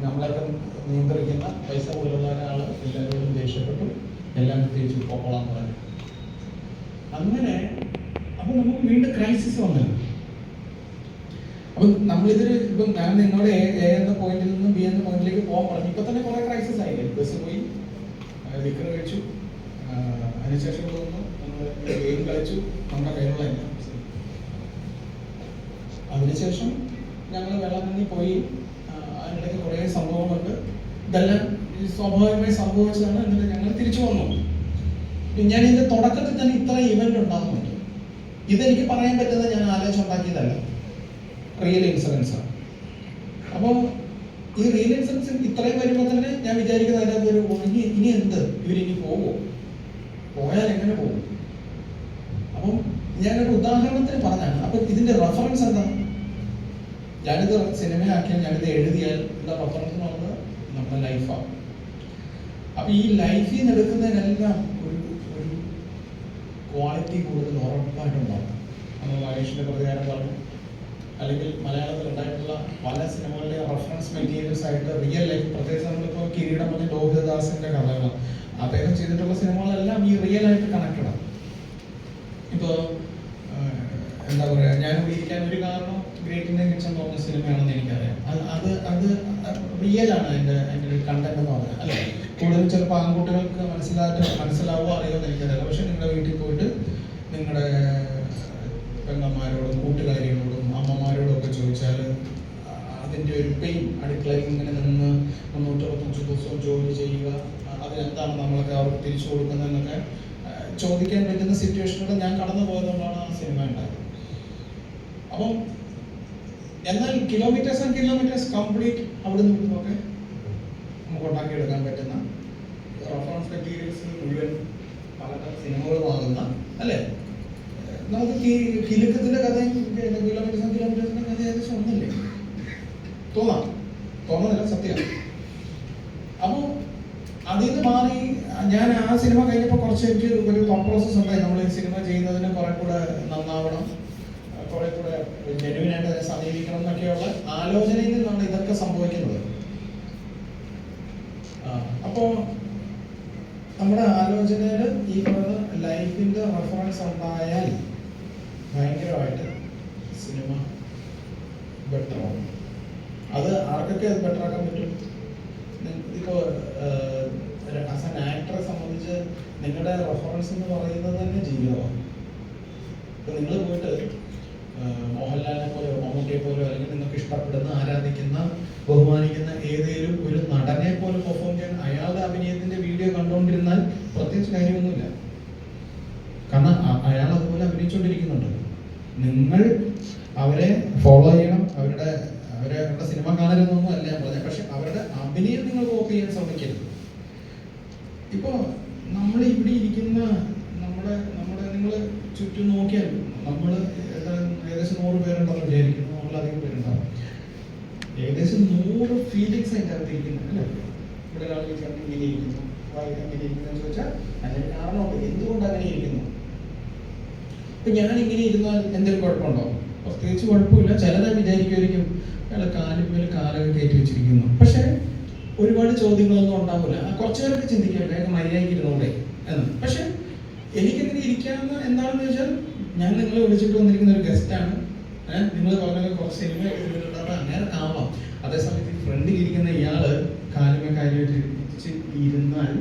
നമ്മളൊക്കെ നിയന്ത്രിക്കുന്ന പൈസ കൂടുതലുള്ള ഒരാൾ എല്ലാവരോടും ദേഷ്യപ്പെട്ടു, എല്ലാം തിരിച്ചു പോക്കോളാന്ന് പറഞ്ഞു. അങ്ങനെ അപ്പൊ നമുക്ക് വീണ്ടും ക്രൈസിസ് വന്നത്. അപ്പം നമ്മളിതൊരു ഇപ്പം ഞാൻ നിന്നോട് എ എന്ന പോയിന്റിൽ നിന്നും ബി എന്ന പോയിന്റിലേക്ക് പോകാൻ പറഞ്ഞു. ഇപ്പൊ തന്നെ കുറെ ക്രൈസിസ് ആയില്ലേ. ബസ് പോയി, ലിക്കർ കഴിച്ചു, അതിനുശേഷം തോന്നുന്നു നമ്മൾ ഗെയിം കളിച്ചു, നമ്മുടെ കയ്യിലുള്ള എല്ലാം. അതിനുശേഷം ഞങ്ങൾ വെള്ളത്തിൽ പോയി, അതിനിടയ്ക്ക് കുറേ സംഭവങ്ങളുണ്ട്. ഇതെല്ലാം സ്വാഭാവികമായി സംഭവിച്ചതാണ്. എന്നിട്ട് ഞങ്ങൾ തിരിച്ചു വന്നു. ഞാൻ ഇതിന്റെ തുടക്കത്തിൽ തന്നെ ഇത്ര ഇവന്റ് ഉണ്ടാകുന്നുണ്ട്. ഇതെനിക്ക് പറയാൻ പറ്റുന്നത് ഞാൻ ആലോചിച്ചുണ്ടാക്കിയതല്ല, റിയൽ ഇൻസിഡൻസ് ആണ്. അപ്പോൾ ഈ റിയൽ ഇൻസിഡൻസ് ഇത്രയും വരുമ്പോൾ തന്നെ ഞാൻ വിചാരിക്കുന്നത് അതിനകത്ത് ഒരു ഇനി എന്ത് ഇവരിനി പോകുമോ, പോയാൽ എങ്ങനെ പോകും? അപ്പം ഞാനൊരു ഉദാഹരണത്തിന് പറഞ്ഞാണ്. അപ്പൊ ഇതിന്റെ റെഫറൻസ് എന്താ? ഞാനിത് സിനിമയാക്കിയാൽ, ഞാനിത് എഴുതിയാൽ എന്താ റെഫറൻസ് എന്ന് പറഞ്ഞത് നമ്മുടെ ലൈഫാണ്. അപ്പൊ ഈ ലൈഫിൽ നിന്ന് എടുക്കുന്നതിനെല്ലാം ഒരു ക്വാളിറ്റി കൂടുതൽ ഉറപ്പായിട്ടുണ്ടാകും. നമ്മൾ മഹേഷിന്റെ പ്രതികാരം പറഞ്ഞു, അല്ലെങ്കിൽ മലയാളത്തിൽ ഉണ്ടായിട്ടുള്ള പല സിനിമകളുടെ റെഫറൻസ് മെറ്റീരിയൽസ് ആയിട്ട് റിയൽ ലൈഫ്, പ്രത്യേകിച്ച് നമ്മളിപ്പോൾ കിരീടം പറഞ്ഞ ലോഹിതദാസിന്റെ കഥകൾ, അദ്ദേഹം ചെയ്തിട്ടുള്ള സിനിമകളെല്ലാം ഈ റിയൽ ആയിട്ട് കണക്റ്റഡ് ആണ്. ഇപ്പോൾ എന്താ പറയുക, ഞാൻ ഇരിക്കാൻ ഒരു കാരണം ഗ്രേറ്റ് ഇന്ത്യൻ കിച്ചൺ എന്ന് പറഞ്ഞ സിനിമയാണെന്ന് എനിക്കറിയാം. അത് റിയൽ ആണ് അതിൻ്റെ ഒരു കണ്ടന്റ് എന്ന് പറഞ്ഞാൽ. അല്ലെ, കൂടുതലും ചിലപ്പോൾ ആൺകുട്ടികൾക്ക് മനസ്സിലാവുക അറിയുമെന്ന് എനിക്കറിയില്ല. പക്ഷെ നിങ്ങളുടെ വീട്ടിൽ പോയിട്ട് നിങ്ങളുടെ പെങ്ങന്മാരോടും കൂട്ടുകാരികളോടും അമ്മമാരോടും ഒക്കെ ചോദിച്ചാൽ അതിൻ്റെ ഒരു പെയിൻ, അടുക്കളയിൽ ഇങ്ങനെ നിന്ന് 365 ദിവസവും ജോലി ചെയ്യുക, അതിനെന്താണ് നമ്മളൊക്കെ അവർക്ക് തിരിച്ചു കൊടുക്കുന്നതെന്നൊക്കെ ചോദിക്കാൻ പറ്റുന്ന സിറ്റുവേഷനിലൂടെ ഞാൻ കടന്നു പോയതുകൊണ്ടാണ് ആ സിനിമ ഉണ്ടായത്. അപ്പം എന്നാൽ കിലോമീറ്റേഴ്സ് ആൻഡ് കിലോമീറ്റേഴ്സ് കംപ്ലീറ്റ് അവിടെ നിന്നൊക്കെ നമുക്ക് ഉണ്ടാക്കിയെടുക്കാൻ പറ്റുന്ന റെഫറൻസ് മെറ്റീരിയൽസ് മുഴുവൻ പല സിനിമകളുമാകുന്ന, അല്ലേ? നമുക്ക് കിലുക്കത്തിന്റെ കഥയും കിലോമീറ്റേഴ്സിന്റെ കഥ ഏകദേശം ഒന്നല്ലേ? തോന്നുന്നില്ല, സത്യം. അപ്പോൾ അതിൽ നിന്ന് മാറി ഞാൻ ആ സിനിമ കഴിഞ്ഞപ്പോൾ കുറച്ച് എനിക്ക് ഒരു പ്രോസസ് ഉണ്ടായി. നമ്മൾ ഈ സിനിമ ചെയ്യുന്നതിന് കുറെ കൂടെ നന്നാവണം, കുറെ കൂടെ ജെനുവിനായിട്ട് അതിനെ സമീപിക്കണം എന്നൊക്കെയുള്ള ആലോചനയിൽ നിന്നാണ് ഇതൊക്കെ സംഭവിക്കുന്നത്. അപ്പോൾ നമ്മുടെ ആലോചനയിൽ ഈ പറയുന്ന ലൈഫിന്റെ റെഫറൻസ് ഉണ്ടായാൽ ഭയങ്കരമായിട്ട് സിനിമ ബെറ്റർ ആവും. അത് ആർക്കൊക്കെ അത് ബെറ്റർ ആക്കാൻ പറ്റും? ഇപ്പോൾ ആസ് ആൻ ആക്ടറെ സംബന്ധിച്ച് നിങ്ങളുടെ റെഫറൻസ് എന്ന് പറയുന്നത് തന്നെ ജീവിതമാണ്. ഇപ്പം നിങ്ങൾ പോയിട്ട് മോഹൻലാലിനെ പോലെയോ മമ്മൂട്ടിയെ പോലെയോ അല്ലെങ്കിൽ നിങ്ങൾക്ക് ഇഷ്ടപ്പെടുന്ന, ആരാധിക്കുന്ന, ബഹുമാനിക്കുന്ന ഏതെങ്കിലും ഒരു നടനെ പോലെ പെർഫോം ചെയ്യാൻ അയാളുടെ അഭിനയത്തിന്റെ വീഡിയോ കണ്ടുകൊണ്ടിരുന്നാൽ പ്രത്യേകിച്ച് കാര്യമൊന്നുമില്ല. കാരണം അയാൾ അതുപോലെ അഭിനയിച്ചുകൊണ്ടിരിക്കുന്നുണ്ട്. നിങ്ങൾ അവരെ ഫോളോ ചെയ്യണം, അവരുടെ സിനിമ കാണരുതെന്നൊന്നും അല്ല ഞാൻ പറഞ്ഞത്. പക്ഷെ അവരുടെ അഭിനയം നിങ്ങൾ കോപ്പി ചെയ്യാൻ ശ്രമിക്കരുത്. ഇപ്പോൾ നമ്മൾ ഇവിടെ ഇരിക്കുന്ന നമ്മുടെ നിങ്ങൾ ചുറ്റും നോക്കിയാൽ നമ്മൾ ഏകദേശം 100 പേരുണ്ടെന്ന് വിചാരിക്കുന്നു, നമ്മളധികം പേരുണ്ടാവും. ഏകദേശം 100 ഫീലിങ്സ് അതിൻ്റെ അകത്ത് ഇരിക്കുന്നു, അല്ലേ? ഇവിടെ ഒരാൾ ഇങ്ങനെ ഇരിക്കുന്നു, എങ്ങനെ ഇരിക്കുന്നു ചോദിച്ചാൽ അതിന് കാരണമുണ്ട്, എന്തുകൊണ്ട് അങ്ങനെ ഇരിക്കുന്നു. ഇപ്പം ഞാൻ ഇങ്ങനെ ഇരുന്നാൽ എന്തെങ്കിലും കുഴപ്പമുണ്ടോ? പ്രത്യേകിച്ച് കുഴപ്പമില്ല. ചിലരെ വിചാരിക്കുമായിരിക്കും അയാളെ കാലിന്മേൽ കാലൊക്കെ കയറ്റി വെച്ചിരിക്കുന്നു. പക്ഷെ ഒരുപാട് ചോദ്യങ്ങളൊന്നും ഉണ്ടാവില്ല. കുറച്ചു പേരൊക്കെ ചിന്തിക്കും വേഗം മര്യാദയ്ക്ക് ഇരുന്നോടെ എന്ന്. പക്ഷെ എനിക്കെങ്ങനെ ഇരിക്കാവുന്ന എന്താണെന്ന് വെച്ചാൽ, ഞാൻ നിങ്ങളെ വിളിച്ചിട്ട് വന്നിരിക്കുന്ന ഒരു ഗസ്റ്റാണ്. നിങ്ങൾ പറഞ്ഞ കുറച്ച് സിനിമ എടുത്തിട്ടുണ്ടാകും, അങ്ങനെ ആവാം. അതേസമയത്ത് ഈ ഫ്രണ്ടിൽ ഇരിക്കുന്ന ഇയാള് കാലുമേ കാര്യമായിട്ട് ഇരുന്നാൽ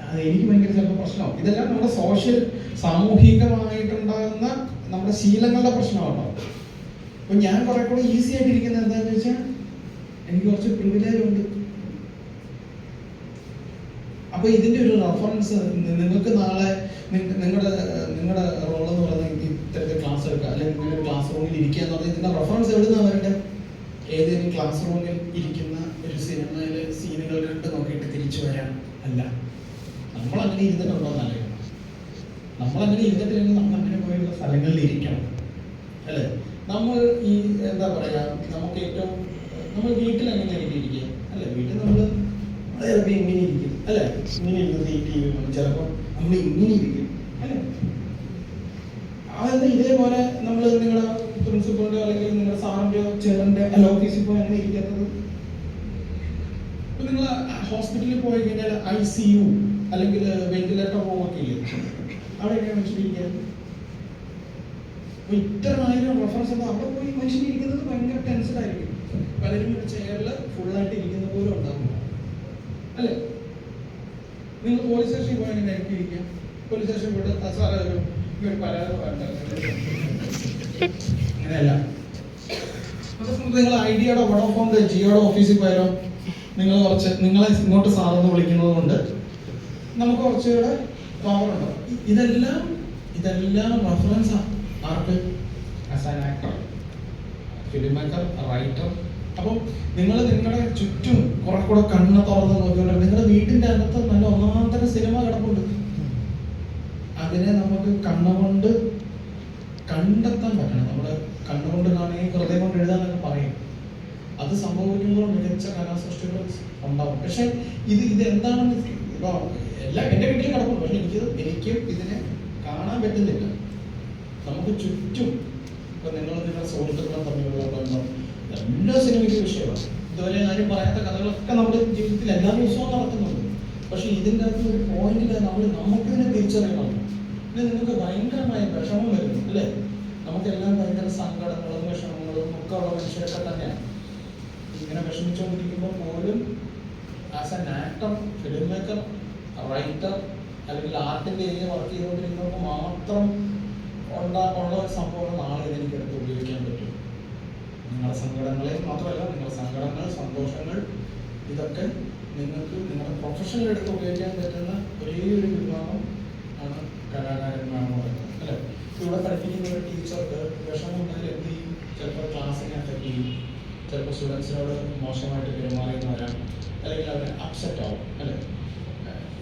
അത് എനിക്ക് ഭയങ്കര ചിലപ്പോൾ പ്രശ്നമാവും. ഇതെല്ലാം നമ്മുടെ സാമൂഹികമായിട്ടുണ്ടാകുന്ന നമ്മുടെ ശീലങ്ങളുടെ പ്രശ്നമാണോ. അപ്പൊ ഞാൻ കുറെ കൂടെ ഈസി ആയിട്ടിരിക്കുന്നത് എന്താണെന്ന് വെച്ചാൽ എനിക്ക് കുറച്ച് പ്രിവിലേജ് ഉണ്ട്. അപ്പൊ ഇതിന്റെ ഒരു റെഫറൻസ് നിങ്ങൾക്ക് നാളെ നിങ്ങളുടെ റോൾ എന്ന് പറയുന്നത് ഇത്തരത്തിൽ ക്ലാസ് എടുക്കുക, അല്ലെങ്കിൽ നിങ്ങളുടെ ക്ലാസ് റൂമിൽ ഇരിക്കുക എന്ന് പറഞ്ഞാൽ ഇതിന്റെ റെഫറൻസ് എവിടുന്നാണ് വരേണ്ടത്? ഏതെങ്കിലും ക്ലാസ് റൂമിൽ ഇരിക്കുന്ന ഒരു സിനിമയിലെ സീനുകൾ കണ്ട് നോക്കിയിട്ട് തിരിച്ചു വരാൻ അല്ല. നമ്മളങ്ങനെ ഇരുന്നിട്ടുണ്ടോ എന്നറിയണം. നമ്മളങ്ങനെ ഇരുന്നിട്ടില്ലെങ്കിൽ നമ്മൾ അങ്ങനെ പോയുള്ള സ്ഥലങ്ങളിൽ ഇരിക്കണം, അല്ലേ? നമ്മൾ ഈ എന്താ പറയുക, നമുക്ക് ഏറ്റവും നമ്മൾ വീട്ടിൽ എങ്ങനെയായിരിക്കും ഇരിക്കുക, അല്ലെ? വീട്ടിൽ നമ്മൾ ചിലപ്പോൾ ഇങ്ങനെ ഇരിക്കും, അല്ലെ? ഇങ്ങനെ ഇരുന്ന് ടി വി ചിലപ്പോൾ നമ്മൾ ഇങ്ങനെ ഇരിക്കും, അല്ലെ? അതെന്താ ഇതേപോലെ നമ്മൾ നിങ്ങളുടെ പ്രിൻസിപ്പളിന്റെ അല്ലെങ്കിൽ നിങ്ങളുടെ സാറിന്റെയോ ചെയറിന്റെ അല്ല ഓഫീസിൽ പോയി അങ്ങനെ ഇരിക്കാത്തത്? ഇപ്പൊ നിങ്ങൾ ഹോസ്പിറ്റലിൽ പോയി കഴിഞ്ഞാൽ ICU അല്ലെങ്കിൽ വെന്റിലേറ്റർ റൂമൊക്കെ ഇല്ലേ, അവിടെ എങ്ങനെയാണ് മനുഷ്യരിക്കുക? ഇത്രമായിരം റെഫറൻസ് ഉണ്ടോ? അവിടെ പോയി മനുഷ്യരിക്കുന്നത് ഭയങ്കര ടെൻസ്ഡ് ആയിരിക്കും. പലരും ഒരു ചെയറിൽ ഫുള്ളായിട്ട് ഇരിക്കുന്ന പോലും ഉണ്ടാകും, അല്ലേ? നിങ്ങൾ പോലീസ് സ്റ്റേഷനിൽ പോയി എങ്ങനെ ആയിരിക്കും ഇരിക്കുക? പോലീസ് സ്റ്റേഷനിൽ പോയിട്ട് സാറേ ഒരു പരാതി അങ്ങനെയല്ല. നിങ്ങൾ ഐഡിയയുടെ വോഡോഫോണിന്റെ ജിയോയുടെ ഓഫീസിൽ പോയാലോ, നിങ്ങളെ ഇങ്ങോട്ട് സാറെന്ന് വിളിക്കുന്നത് കൊണ്ട് നമുക്ക് കുറച്ചുകൂടെ പവർ ഉണ്ടോ? ഇതെല്ലാം reference arc? As an actor, film maker, writer. അപ്പം നിങ്ങൾ നിങ്ങളുടെ ചുറ്റും കുറെ കൂടെ കണ്ണ് തുറന്ന് നോക്കിക്കൊണ്ട് നിങ്ങളുടെ വീട്ടിന്റെ അകത്ത് നല്ല ഒന്നാന്തര സിനിമ കിടപ്പുണ്ട്. അതിനെ നമുക്ക് കണ്ണുകൊണ്ട് കണ്ടെത്താൻ പറ്റണം. നമ്മുടെ കണ്ണുകൊണ്ട് കാണുകയും ഹൃദയം കൊണ്ട് എഴുതാനൊക്കെ പറയും. അത് സംഭവിക്കുമ്പോൾ മികച്ച കലാസൃഷ്ടികൾ ഉണ്ടാവും. പക്ഷെ ഇത് എന്താണെന്ന് എല്ലാം എൻ്റെ വീട്ടിൽ കിടപ്പുണ്ട്. പക്ഷെ എനിക്കും ഇതിനെ കാണാൻ പറ്റുന്നില്ല. നമുക്ക് ചുറ്റും ഇപ്പൊ നിങ്ങളുടെ സുഹൃത്തുക്കളും തമ്മിലുള്ള ബന്ധം എല്ലാ സിനിമയ്ക്കും വിഷയമാണ്. ഇതുവരെ ആരും പറയാത്ത കഥകളൊക്കെ നമ്മുടെ ജീവിതത്തിൽ എല്ലാ ദിവസവും നടക്കുന്നുണ്ട്. പക്ഷെ ഇതിൻ്റെ അകത്ത് ഒരു പോയിന്റിൽ നമുക്കിതിനെ തിരിച്ചറിയണം. പിന്നെ നിങ്ങൾക്ക് ഭയങ്കരമായ വിഷമം വരുന്നു, അല്ലേ? നമുക്കെല്ലാം ഭയങ്കര സങ്കടങ്ങളും വിഷമങ്ങളും ഒക്കെ ഉള്ള മനുഷ്യരൊക്കെ തന്നെയാണ്. ഇങ്ങനെ വിഷമിച്ചുകൊണ്ടിരിക്കുമ്പോൾ പോലും as an actor, film maker, writer അല്ലെങ്കിൽ ആർട്ടിന്റെ ഏരിയ വർക്ക് ചെയ്തുകൊണ്ടിരിക്കുന്നവർക്ക് മാത്രം ഉള്ള ഒരു സംഭവം നാളെ ഇതെനിക്ക് എടുത്ത് ഉപയോഗിക്കാൻ പറ്റും. നിങ്ങളുടെ സങ്കടങ്ങളെ മാത്രമല്ല, നിങ്ങളുടെ സങ്കടങ്ങൾ, സന്തോഷങ്ങൾ, ഇതൊക്കെ നിങ്ങൾക്ക് നിങ്ങളുടെ പ്രൊഫഷനിൽ എടുത്ത് ഉപയോഗിക്കാൻ പറ്റുന്ന ഒരേ ഒരു വിഭാഗം ആണ് കലാകാരന്മാരെന്ന് പറയുന്നത്, അല്ലേ? ഇവിടെ പഠിപ്പിക്കുന്ന ഒരു ടീച്ചർക്ക് വിഷമം ഉണ്ടായാൽ എന്ത് ചെയ്യും? ചിലപ്പോൾ ക്ലാസ്സിനെ അഫക്റ്റ് ചെയ്യും, ചിലപ്പോൾ സ്റ്റുഡൻസിനോട് മോശമായിട്ട് പെരുമാറിയെന്ന് വരാം, അല്ലെങ്കിൽ അവർ അപ്സെറ്റ് ആവും, അല്ലേ?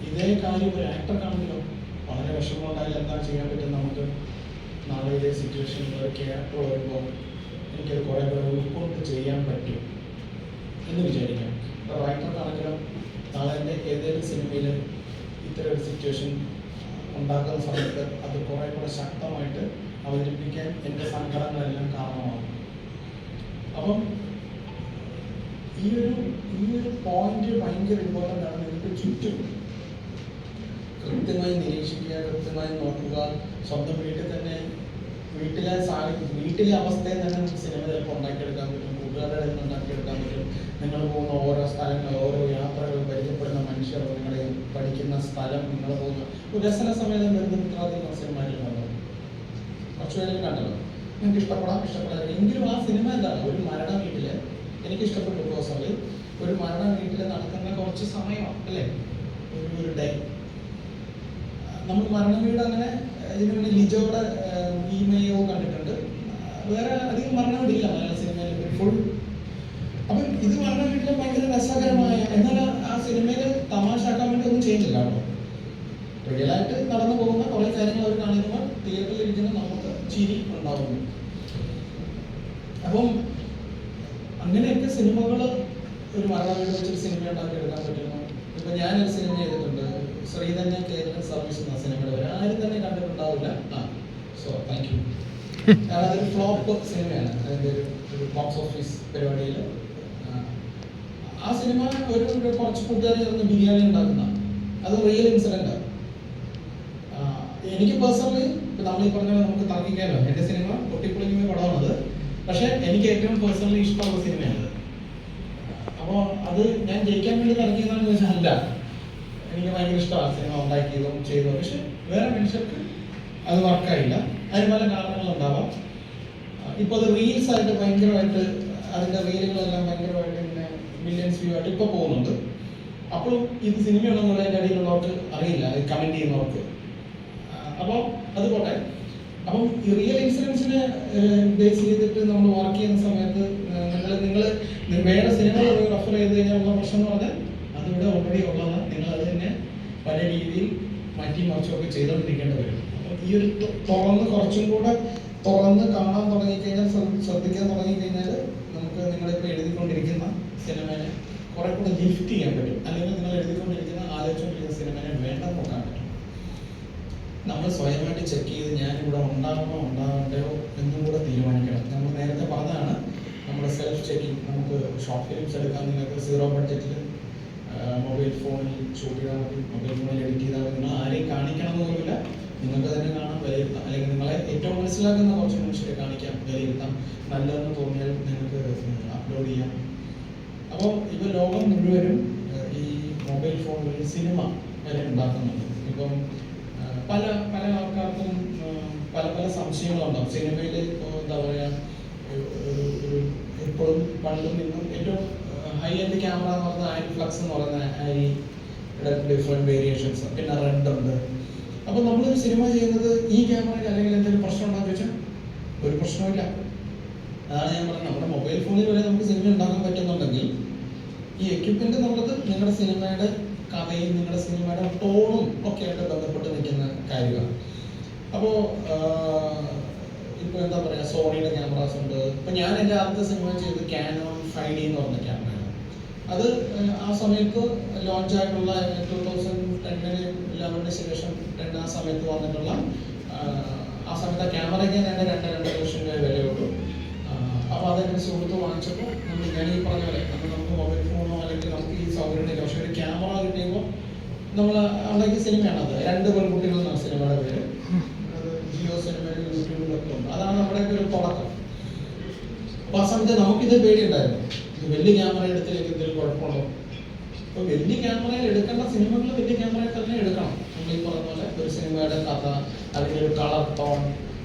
ഇതേ കാര്യം ഒരു ആക്ടർക്കാണെങ്കിലോ വളരെ വിഷമം ഉണ്ടായാൽ എന്താണ് ചെയ്യാൻ പറ്റും? നമുക്ക് നാളെ ഇതേ സിറ്റുവേഷനിൽ ഒരു ക്യാരക്ടർ വരുമ്പോൾ എനിക്കത് കുറേ പേരെ ഉൾക്കൊണ്ട് ചെയ്യാൻ പറ്റും എന്ന് വിചാരിക്കാം. റൈറ്റർക്കാണെങ്കിലും നാളെ എൻ്റെ ഏതെങ്കിലും സിനിമയിൽ ഇത്തരം ഒരു സിറ്റുവേഷൻ ഉണ്ടാക്കുന്ന സമയത്ത് അത് കുറേ കൂടെ ശക്തമായിട്ട് അവതരിപ്പിക്കാൻ എൻ്റെ സങ്കടങ്ങളെല്ലാം കാരണമാകും. അപ്പം ഈ ഒരു പോയിന്റ് ഭയങ്കര ഇമ്പോർട്ടൻ്റ് ആണ്. നിങ്ങൾക്ക് ചുറ്റും കൃത്യമായി നിരീക്ഷിക്കുക, കൃത്യമായി നോക്കുക. സ്വന്തം വീട്ടിൽ തന്നെ വീട്ടിലെ അവസ്ഥയെ തന്നെ നമുക്ക് സിനിമ ചിലപ്പോൾ ഉണ്ടാക്കിയെടുക്കാൻ പറ്റും, കൂട്ടുകാരുടെ നിന്ന് ഉണ്ടാക്കിയെടുക്കാൻ പറ്റും. നിങ്ങൾ പോകുന്ന ഓരോ സ്ഥലങ്ങൾ, ഓരോ യാത്രകൾ, പരിചയപ്പെടുന്ന മനുഷ്യർ, നിങ്ങളെ പഠിക്കുന്ന സ്ഥലം, നിങ്ങൾ പോകുന്ന വികസന സമയത്ത് ബന്ധുമിത്രാദികൾ സിനിമയിലുണ്ടല്ലോ, കുറച്ച് പേരും കണ്ടല്ലോ. നിങ്ങൾക്ക് ഇഷ്ടപ്പെടാതെ എങ്കിലും ആ സിനിമ എന്താണ്? ഒരു മരണ വീട്ടില് എനിക്ക് ഇഷ്ടപ്പെട്ടു പേഴ്സണലി. ഒരു മരണ വീട്ടിൽ നടക്കുന്ന കുറച്ച് സമയമാണ്, അല്ലേ? ഒരു ഡേ നമ്മൾ മരണ വീട് അങ്ങനെ ഇതിന് വേണ്ടി ലിജോയുടെ ഇമെയോ കണ്ടിട്ടുണ്ട്. വേറെ അധികം മരണ വീടില്ല മലയാള സിനിമയിൽ ഫുൾ. അപ്പം ഇത് മരണ വീട്ടിൽ ഭയങ്കര രസകരമായ, എന്നാൽ ആ സിനിമയിൽ തമാശാക്കാൻ വേണ്ടി ഒന്നും ചെയ്യുന്നില്ല കേട്ടോ. റിയലായിട്ട് നടന്നു പോകുന്ന കുറേ കാര്യങ്ങൾ അവർ കാണിക്കുമ്പോൾ തിയേറ്ററിൽ ഇരിക്കുന്ന നമുക്ക് ചിരി ഉണ്ടാവുന്നു. അപ്പം അങ്ങനെയൊക്കെ സിനിമകൾ ഒരു മരണ വീട് വെച്ചൊരു സിനിമ ഉണ്ടാക്കി എടുക്കാൻ പറ്റുന്നു. ഇപ്പൊ ഞാനൊരു സിനിമ ചെയ്തിട്ടുണ്ട്, ശ്രീധന്യ കേരള സർവീസ് എന്ന സിനിമയുടെ പേര് ആരും തന്നെ കണ്ടിട്ടുണ്ടാവില്ല. So thank you. അതൊരു ഫ്ലോപ്പ് സിനിമയാണ്. അതിൻ്റെ ഒരു ബോക്സ് ഓഫീസ് പരിപാടിയിൽ ആ സിനിമ കുറച്ച് കൂട്ടുകാർ ചേർന്ന് ബിരിയാണി ഉണ്ടാക്കുന്ന, അത് റിയൽ ഇൻസിഡൻ്റ്. എനിക്ക് പേഴ്സണലി ഇപ്പം നമ്മൾ ഈ പറഞ്ഞ നമുക്ക് തർക്കിക്കാമല്ലോ, എൻ്റെ സിനിമ പൊട്ടിപ്പൊളിക്കുന്ന പടമാണത്. പക്ഷെ എനിക്ക് ഏറ്റവും പേഴ്സണലി ഇഷ്ടമുള്ള സിനിമയാണ്. അപ്പോൾ അത് ഞാൻ ജയിക്കാൻ വേണ്ടി ഇറക്കിയതാണെന്ന് ചോദിച്ചാൽ അല്ല, എനിക്ക് ഭയങ്കര ഇഷ്ടമാണ് സിനിമ ഉണ്ടാക്കിയതും ചെയ്തതും. പക്ഷെ വേറെ മനുഷ്യർക്ക് അത് വർക്കായില്ല. അതിന് പല കാരണങ്ങളുണ്ടാവാം. ഇപ്പോൾ അത് റീൽസായിട്ട് ഭയങ്കരമായിട്ട് അതിൻ്റെ റീലുകളെല്ലാം ഭയങ്കരമായിട്ട് ഇങ്ങനെ മില്യൺസ് വ്യൂ ആയിട്ട് ഇപ്പോൾ പോകുന്നുണ്ട്. അപ്പോഴും ഇത് സിനിമയുണ്ടെന്നുള്ള അതിൻ്റെ അടിയിലുള്ളവർക്ക് അറിയില്ല, അത് കമൻറ്റ് ചെയ്യുന്നവർക്ക്. അപ്പോൾ അത് പോട്ടെ. അപ്പം ഈ റിയൽ ഇൻസിഡൻസിനെ ബേസ് ചെയ്തിട്ട് നമ്മൾ വർക്ക് ചെയ്യുന്ന സമയത്ത് നിങ്ങൾ വേറെ സിനിമകൾ റെഫർ ചെയ്ത് കഴിഞ്ഞാലുള്ള പ്രശ്നം എന്ന് പറഞ്ഞാൽ അതിവിടെ ഓൾറെഡി ഉള്ളതാണ്. നിങ്ങൾ അത് തന്നെ പല രീതിയിൽ മാറ്റി മറിച്ചൊക്കെ ചെയ്തുകൊണ്ടിരിക്കേണ്ടി വരും. അപ്പം ഈ ഒരു കുറച്ചും കൂടെ തുറന്ന് കാണാൻ തുടങ്ങിക്കഴിഞ്ഞാൽ, ശ്രദ്ധിക്കാൻ തുടങ്ങിക്കഴിഞ്ഞാൽ നമുക്ക് നിങ്ങളിപ്പോൾ എഴുതിക്കൊണ്ടിരിക്കുന്ന സിനിമനെ കുറെ കൂടെ ലിഫ്റ്റ് ചെയ്യാൻ പറ്റും. അല്ലെങ്കിൽ നിങ്ങൾ എഴുതിക്കൊണ്ടിരിക്കുന്ന ആലോചിച്ചുകൊണ്ടിരിക്കുന്ന സിനിമനെ വേണ്ടെന്ന് നോക്കാൻ പറ്റും. നമ്മൾ സ്വയമായിട്ട് ചെക്ക് ചെയ്ത് ഞാനിവിടെ ഉണ്ടാകണോ ഉണ്ടാകണ്ടയോ എന്നും കൂടെ തീരുമാനിക്കണം. നമ്മൾ നേരത്തെ പറഞ്ഞതാണ് നമ്മുടെ സെൽഫ് ചെക്കിങ്. നമുക്ക് ഷോർട്ട് ഫിലിംസ് എടുക്കാൻ നിങ്ങൾക്ക് 0 ബഡ്ജറ്റിൽ മൊബൈൽ ഫോണിൽ ഷൂട്ട് ചെയ്താൽ മതി, മൊബൈൽ ഫോണിൽ എഡിറ്റ് ചെയ്താൽ മതി. നിങ്ങൾ ആരെയും കാണിക്കണം എന്നൊന്നുമില്ല, നിങ്ങൾക്ക് തന്നെ കാണാം, വിലയിരുത്താം. അല്ലെങ്കിൽ നിങ്ങളെ ഏറ്റവും മനസ്സിലാക്കുന്ന കുറച്ച് മനുഷ്യരെ കാണിക്കാം, വിലയിരുത്താം. നല്ലതെന്ന് തോന്നിയാൽ നിങ്ങൾക്ക് അപ്ലോഡ് ചെയ്യാം. അപ്പോൾ ഇപ്പോൾ ലോകം മുഴുവനും ഈ മൊബൈൽ ഫോണുകളിൽ സിനിമ വരെ ഉണ്ടാക്കുന്നുണ്ട്. ഇപ്പം പല പല ആൾക്കാർക്കും പല പല സംശയങ്ങളുണ്ടാവും സിനിമയിൽ. ഇപ്പോൾ എന്താ പറയുക, ഒരു എപ്പോഴും പണ്ടും നിന്നും ഏറ്റവും ഹൈ എൻഡ് ക്യാമറ എന്ന് പറഞ്ഞാൽ ഐഫ്ലക്സ് എന്ന് പറയുന്ന ഐയുടെ ഡിഫറെൻറ്റ് വേരിയേഷൻസ്, പിന്നെ റെഡ് ഉണ്ട്. അപ്പോൾ നമ്മളൊരു സിനിമ ചെയ്യുന്നത് ഈ ക്യാമറയിൽ അല്ലെങ്കിൽ എന്തെങ്കിലും പ്രശ്നം ഉണ്ടാകുന്ന ചോദിച്ചാൽ ഒരു പ്രശ്നമില്ല. അതാണ് ഞാൻ പറഞ്ഞത്, നമ്മുടെ മൊബൈൽ ഫോണിൽ വരെ നമുക്ക് സിനിമ ഉണ്ടാക്കാൻ പറ്റുന്നുണ്ടെങ്കിൽ ഈ എക്യുപ്മെന്റ് എന്നുള്ളത് നിങ്ങളുടെ സിനിമയുടെ കഥയും നിങ്ങളുടെ സിനിമയുടെ ടോണും ഒക്കെ ആയിട്ട് ബന്ധപ്പെട്ട് നിൽക്കുന്ന കാര്യമാണ്. അപ്പോൾ ഇപ്പോൾ എന്താ പറയുക, സോണിയുടെ ക്യാമറാസ് ഉണ്ട്. ഇപ്പം ഞാൻ എൻ്റെ ആദ്യത്തെ സിനിമ ചെയ്ത് കാനോൺ 5D എന്ന് പറഞ്ഞ ക്യാമറയാണ്. അത് ആ സമയത്ത് ലോഞ്ച് ആയിട്ടുള്ള 2010-11 ശേഷം ആ സമയത്ത് വന്നിട്ടുള്ള ആ സമയത്ത് ആ ക്യാമറയ്ക്ക് തന്നെ 2 ലക്ഷം രൂപ വിലയുള്ളൂ. അപ്പോൾ അതെക്കുറിച്ച് കൊടുത്ത് വാങ്ങിച്ചപ്പോൾ ഞാൻ ഈ പറഞ്ഞ പോലെ നമുക്ക് മൊബൈൽ ഫോണോ അല്ലെങ്കിൽ നമുക്ക് ഈ സൗകര്യം ഇല്ല. പക്ഷേ ഒരു ക്യാമറ കിട്ടിയപ്പോൾ നമ്മൾ ഉണ്ടാക്കിയ സിനിമയാണ് അത്. 2 പെൺകുട്ടികൾ എന്നാണ് സിനിമയുടെ പേര്. അത് ജിയോ സിനിമയിൽ യൂട്യൂബിലൊക്കെ ഉണ്ട്. അതാണ് നമ്മുടെയൊക്കെ ഒരു തുടക്കം. അപ്പോൾ ആ സമയത്ത് നമുക്കിത് പേടിയുണ്ടായിരുന്നു, ഇത് വലിയ ക്യാമറ എടുത്തില്ലെങ്കിൽ എന്തെങ്കിലും കുഴപ്പമുണ്ടോ. അപ്പോൾ വലിയ ക്യാമറയിൽ എടുക്കേണ്ട സിനിമകൾ വലിയ ക്യാമറയിൽ തന്നെ എടുക്കണം. നമ്മൾ ഈ പറഞ്ഞ പോലെ ഒരു സിനിമയുടെ കഥ, അതിൻ്റെ ഒരു കളർ ടോൺ,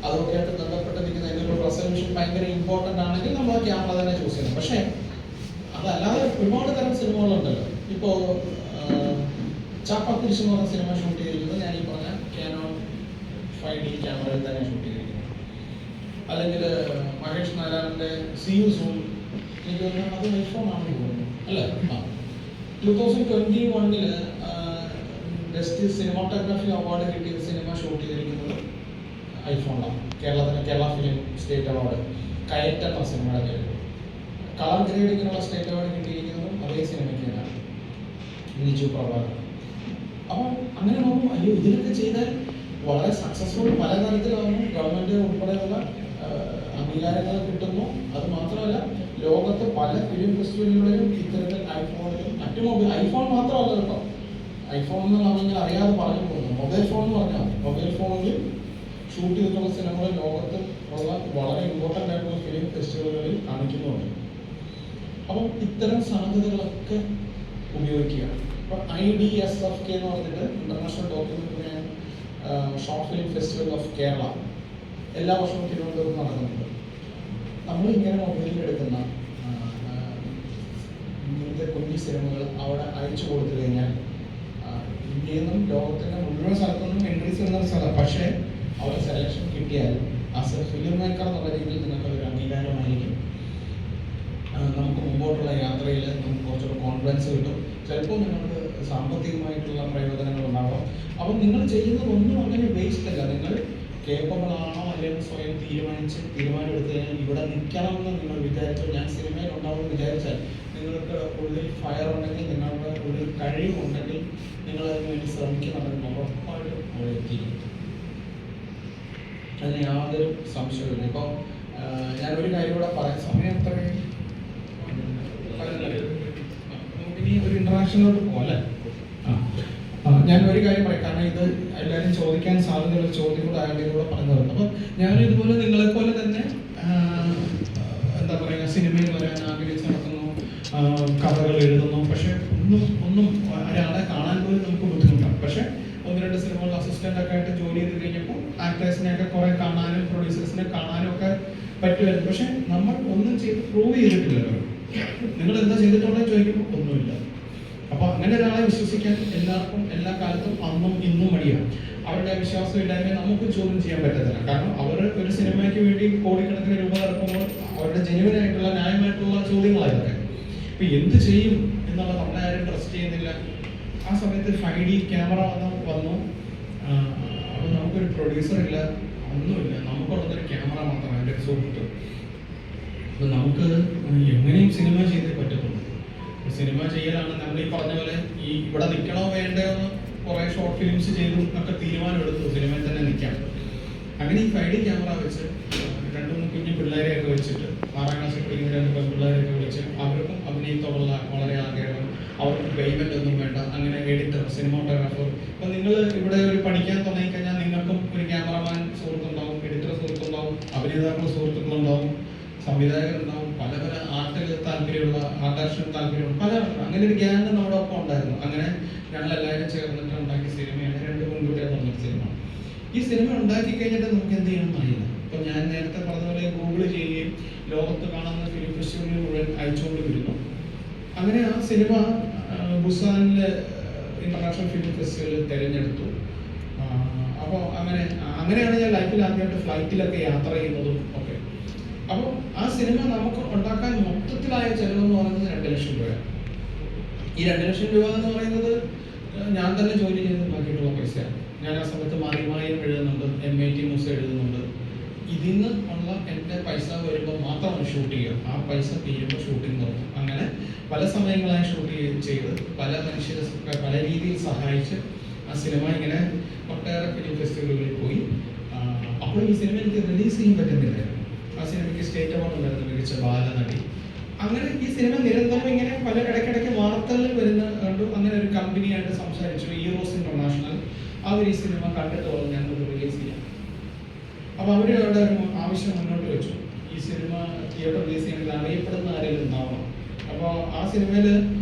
അതൊക്കെ ആയിട്ട് ബന്ധപ്പെട്ട് നിൽക്കുന്ന അതിൻ്റെ ഒരു റെസൊല്യൂഷൻ ഭയങ്കര ഇമ്പോർട്ടൻ്റ് ആണെങ്കിൽ നമ്മൾ ആ ക്യാമറ തന്നെ ചൂസ് ചെയ്യണം. പക്ഷേ അതല്ലാതെ ഒരുപാട് തരം സിനിമകളുണ്ടല്ലോ. ഇപ്പോൾ ചാപ്പാക്കുരിശ് എന്ന് പറഞ്ഞ സിനിമ ഷൂട്ട് ചെയ്തിരിക്കുന്നത് ഞാൻ ഈ പറഞ്ഞ കാനോൺ 5D ക്യാമറയിൽ തന്നെ ഷൂട്ട് ചെയ്തിരിക്കുന്നത്. അല്ലെങ്കിൽ മഹേഷ് നാരായണൻ്റെ സീ യു സൂൺ, എനിക്ക് തോന്നുന്നു അത് ഐഫോൺ ആണെന്ന് തോന്നുന്നു അല്ലേ. 2021 ബെസ്റ്റ് സിനിമാറ്റോഗ്രാഫി അവാർഡ് കിട്ടിയ സിനിമ ഷൂട്ട് ചെയ്തിരിക്കുന്നത് ഐഫോണിലാണ്. കേരള ഫിലിം സ്റ്റേറ്റ് അവാർഡ് കയറ്റ എന്ന സിനിമയുടെ പേര്. കളർ ഗ്രേഡിങ്ങിനുള്ള സ്റ്റേറ്റ് അവാർഡ് കിട്ടിയിരിക്കുന്നതും അതേ സിനിമയ്ക്ക് തന്നെയാണ്, ബിജു പ്രഭാകർ. അപ്പം അങ്ങനെ നോക്കും, അയ്യോ ഇതിനൊക്കെ ചെയ്താൽ വളരെ സക്സസ്ഫുൾ പല തരത്തിലാവുന്നു, ഗവൺമെൻറ് ഉൾപ്പെടെയുള്ള അംഗീകാരങ്ങൾ കിട്ടുന്നു. അത് മാത്രമല്ല ലോകത്ത് പല ഫിലിം ഫെസ്റ്റിവലുകളിലും ഇത്തരത്തിൽ ഐഫോണിലും മറ്റു മൊബൈൽ, ഐഫോൺ മാത്രമല്ല കേട്ടോ, ഐഫോൺ എന്ന് നമ്മളിങ്ങനെ അറിയാതെ പറഞ്ഞു പോകുന്നു. മൊബൈൽ ഫോൺ എന്ന് പറഞ്ഞാൽ മൊബൈൽ ഫോണിൽ ഷൂട്ട് ചെയ്തിട്ടുള്ള സിനിമകൾ ലോകത്ത് ഉള്ള വളരെ ഇമ്പോർട്ടൻ്റ് ആയിട്ടുള്ള ഫിലിം ഫെസ്റ്റിവലുകളിൽ കാണിക്കുന്നുണ്ട്. അപ്പം ഇത്തരം സാധ്യതകളൊക്കെ ഉപയോഗിക്കുക. ഇപ്പോൾ IDSFK എന്ന് പറഞ്ഞിട്ട് international documentary short film festival of Kerala എല്ലാ വർഷവും തിരുവനന്തപുരത്ത് നടക്കുന്നുണ്ട്. നമ്മളിങ്ങനെ മൊബൈലിൽ എടുക്കുന്ന ഇങ്ങനത്തെ കുഞ്ഞു സിനിമകൾ അവിടെ അയച്ചു കൊടുത്തു കഴിഞ്ഞാൽ ഇന്ത്യയിൽ നിന്നും ലോകത്തിൻ്റെ മുഴുവൻ സ്ഥലത്തുനിന്നും എൻട്രീസ് ചെയ്യുന്ന സ്ഥലം. പക്ഷേ അവിടെ സെലക്ഷൻ കിട്ടിയാൽ ആസ് എ ഫിലിം മേക്കർ എന്നുള്ള രീതിയിൽ നിങ്ങൾക്കൊരു അംഗീകാരമായിരിക്കും. നമുക്ക് മുമ്പോട്ടുള്ള യാത്രയിൽ നമുക്ക് കുറച്ചുകൂടെ കോൺഫിഡൻസ് കിട്ടും. ചിലപ്പോൾ നിങ്ങൾക്ക് സാമ്പത്തികമായിട്ടുള്ള പ്രയോജനങ്ങൾ ഉണ്ടാവാം. അപ്പം നിങ്ങൾ ചെയ്യുന്നതൊന്നും അങ്ങനെ വേസ്റ്റ് അല്ല. നിങ്ങൾ കേപ്പബിൾ ആണോ അല്ലെങ്കിൽ സ്വയം തീരുമാനം എടുത്തു കഴിഞ്ഞാൽ ഇവിടെ നിൽക്കണമെന്ന് നിങ്ങൾ വിചാരിച്ചാൽ, ഞാൻ സിനിമയിൽ ഉണ്ടാവുമെന്ന് വിചാരിച്ചാൽ, നിങ്ങൾക്ക് ഉള്ളിൽ ഫയർ ഉണ്ടെങ്കിൽ, നിങ്ങളുടെ ഉള്ളിൽ കഴിവുണ്ടെങ്കിൽ, നിങ്ങൾ അതിന് വേണ്ടി ശ്രമിക്കുന്നുണ്ടെങ്കിൽ ഉറപ്പായിട്ടും അവിടെ എത്തിക്കും. അതിന് യാതൊരു സംശയമില്ല. ഇപ്പോൾ ഞാനൊരു കാര്യം കൂടെ പറയാം, സമയം എത്രയും ഇനി ഒരു ഇൻട്രാക്ഷനിലോട്ട് പോലെ ഞാൻ ഒരു കാര്യം പറയാം, കാരണം ഇത് എല്ലാവരും ചോദിക്കാൻ സാധ്യതയുള്ള ചോദ്യം കൂടെ ആരുടെ കൂടെ പറഞ്ഞത്. അപ്പം ഞാൻ ഇതുപോലെ നിങ്ങളെപ്പോലെ തന്നെ എന്താ പറയുക, സിനിമയിൽ വരാൻ ആഗ്രഹിച്ച് നടക്കുന്നു, കഥകൾ എഴുതുന്നു. പക്ഷെ ഒന്നും ഒരാളെ കാണാൻ പോലും നമുക്ക് ബുദ്ധിമുട്ടാണ്. പക്ഷെ 1-2 സിനിമകളിൽ അസിസ്റ്റന്റ് ഒക്കെ ആയിട്ട് ജോലി ചെയ്ത് കഴിഞ്ഞപ്പോൾ ആക്ടേഴ്സിനെയൊക്കെ കുറെ കാണാനും പ്രൊഡ്യൂസേഴ്സിനെ കാണാനും ഒക്കെ പറ്റുമായിരുന്നു. പക്ഷെ നമ്മൾ ഒന്നും ചെയ്ത് പ്രൂവ് ചെയ്തിട്ടില്ലല്ലോ. നിങ്ങൾ എന്താ ചെയ്തിട്ടുള്ളത് ചോദിക്കുമ്പോൾ ഒന്നുമില്ല. അപ്പൊ അങ്ങനെ ഒരാളെ വിശ്വസിക്കാൻ എല്ലാവർക്കും എല്ലാ കാലത്തും അന്നും ഇന്നും മടിയാണ്. അവരുടെ വിശ്വാസമില്ലായ്മ നമുക്ക് ചോദ്യം ചെയ്യാൻ പറ്റത്തില്ല. കാരണം അവർ ഒരു സിനിമയ്ക്ക് വേണ്ടി കോടിക്കണക്കിന് രൂപ ഇറക്കുമ്പോൾ അവരുടെ ജെനുവിനായിട്ടുള്ള ന്യായമായിട്ടുള്ള ചോദ്യങ്ങളായിതൊക്കെ. ഇപ്പൊ എന്ത് ചെയ്യും എന്നുള്ളത് നമ്മളെ ആരും ട്രസ്റ്റ് ചെയ്യുന്നില്ല. ആ സമയത്ത് 5D ക്യാമറ വന്നു. അപ്പൊ നമുക്കൊരു പ്രൊഡ്യൂസർ ഇല്ല, ഒന്നുമില്ല. നമുക്കുള്ളതൊരു ക്യാമറ മാത്രമാണ്, എൻ്റെ ഒരു സുഹൃത്ത്. അപ്പൊ നമുക്ക് എങ്ങനെയും സിനിമ ചെയ്തേ പറ്റത്തുള്ളൂ. സിനിമ ചെയ്യലാണ് നമ്മൾ ഈ പറഞ്ഞ പോലെ ഈ ഇവിടെ നിൽക്കണോ വേണ്ടയോ എന്ന് കുറെ ഷോർട്ട് ഫിലിംസ് ചെയ്തു ഒക്കെ തീരുമാനം എടുത്തു സിനിമയിൽ തന്നെ നിൽക്കാം. അങ്ങനെ ഈ 5D ക്യാമറ വെച്ച് 2-3 കുഞ്ഞു പിള്ളേരെയൊക്കെ വെച്ചിട്ട് 6ാം ക്ലാസ്സിൽ പഠിക്കുന്ന 2 പെൺപിള്ളേരെയൊക്കെ വെച്ച് അവർക്കും അഭിനയത്തോടുള്ള വളരെ ആഗ്രഹം, അവർക്ക് പേയ്മെന്റ് ഒന്നും വേണ്ട. അങ്ങനെ എഡിറ്റർ, സിനിമാറ്റോഗ്രാഫർ. അപ്പൊ നിങ്ങൾ ഇവിടെ ഒരു പഠിക്കാൻ തുടങ്ങിക്കഴിഞ്ഞാൽ നിങ്ങൾക്കും ഒരു ക്യാമറമാൻ സുഹൃത്തുണ്ടാവും, എഡിറ്റർ സുഹൃത്തുണ്ടാവും, അഭിനേതാക്കൾ സുഹൃത്തുക്കളുണ്ടാവും, സംവിധായകരുണ്ടാവും, പല പല ആർട്ടിൽ താല്പര്യമുള്ള, ആർട്ട് ഡയറക്ഷൻ താല്പര്യമുള്ള പല. അങ്ങനെ ഒരു ഗ്യാങ് നമ്മുടെ ഒപ്പം ഉണ്ടായിരുന്നു. അങ്ങനെ ഞങ്ങളെല്ലാവരും ചേർന്നിട്ട് ഉണ്ടാക്കിയ സിനിമയാണ് 2 പെൺകുട്ടികൾ എന്നൊരു സിനിമ. ഈ സിനിമ ഉണ്ടാക്കി കഴിഞ്ഞിട്ട് നമുക്ക് എന്ത് ചെയ്യണമെന്ന് അറിയില്ല. ഇപ്പൊ ഞാൻ നേരത്തെ പറഞ്ഞ പോലെ ഗൂഗിൾ ചെയ്യുകയും ലോകത്ത് കാണുന്ന ഫിലിം ഫെസ്റ്റിവലുകൾ മുഴുവൻ അയച്ചുകൊണ്ട് വരുന്നു. അങ്ങനെ ആ സിനിമ ബുസാനിലെ ഇന്റർനാഷണൽ ഫിലിം ഫെസ്റ്റിവലിൽ തിരഞ്ഞെടുത്തു. അപ്പോൾ അങ്ങനെയാണ് ഞാൻ ലൈഫിൽ ആദ്യമായിട്ട് ഫ്ലൈറ്റിലൊക്കെ യാത്ര ചെയ്യുന്നതും ഒക്കെ. അപ്പോൾ ആ സിനിമ നമുക്ക് ഉണ്ടാക്കാൻ മൊത്തത്തിലായ ചെലവെന്ന് പറയുന്നത് 2 ലക്ഷം രൂപയാണ്. ഈ 2 ലക്ഷം രൂപ എന്ന് പറയുന്നത് ഞാൻ തന്നെ ജോലി ചെയ്ത് ഉണ്ടാക്കിയിട്ടുള്ള പൈസയാണ്. ഞാൻ ആ സമയത്ത് മാറിമായും എഴുതുന്നുണ്ട്, MIT ന്യൂസ് എഴുതുന്നുണ്ട്. ഇതിന്ന് ഉള്ള എൻ്റെ പൈസ വരുമ്പോൾ മാത്രമാണ് ഷൂട്ട് ചെയ്യുക. ആ പൈസ തീരുമ്പോൾ ഷൂട്ടിംഗ് തുടങ്ങും. അങ്ങനെ പല സമയങ്ങളായി ഷൂട്ട് ചെയ്ത് പല മനുഷ്യരെ പല രീതിയിൽ സഹായിച്ച് ആ സിനിമ ഇങ്ങനെ ഒട്ടേറെ ഫിലിം ഫെസ്റ്റിവലുകളിൽ പോയി. അപ്പോൾ ഈ സിനിമ എനിക്ക് റിലീസ് ചെയ്യാൻ പറ്റുന്നില്ലായിരുന്നു. ആ സിനിമയ്ക്ക് സ്റ്റേറ്റ് അവാർഡ് ഉണ്ടായിരുന്നു, മികച്ച ബാലനടി. അങ്ങനെ ഈ സിനിമ നിരന്തരം ഇങ്ങനെ പല ഇടയ്ക്കിടയ്ക്ക് വാർത്തകളിൽ വരുന്ന കണ്ടു. അങ്ങനെ ഒരു കമ്പനിയായിട്ട് സംസാരിച്ചു, ഈറോസ് ഇന്റർനാഷണൽ. അവർ ഈ സിനിമ കണ്ടിട്ട് പറഞ്ഞു ഞങ്ങൾക്ക് റിലീസ് ചെയ്യാം. അപ്പൊ അവര് അവിടെ ഒരു ആവശ്യം മുന്നോട്ട് വെച്ചു, ഈ സിനിമ തിയേറ്റർ റിലീസ് ചെയ്യണമെങ്കിൽ അറിയപ്പെടുന്ന ആരെങ്കിലും ഉണ്ടാവണം. അപ്പോൾ ആ സിനിമയിൽ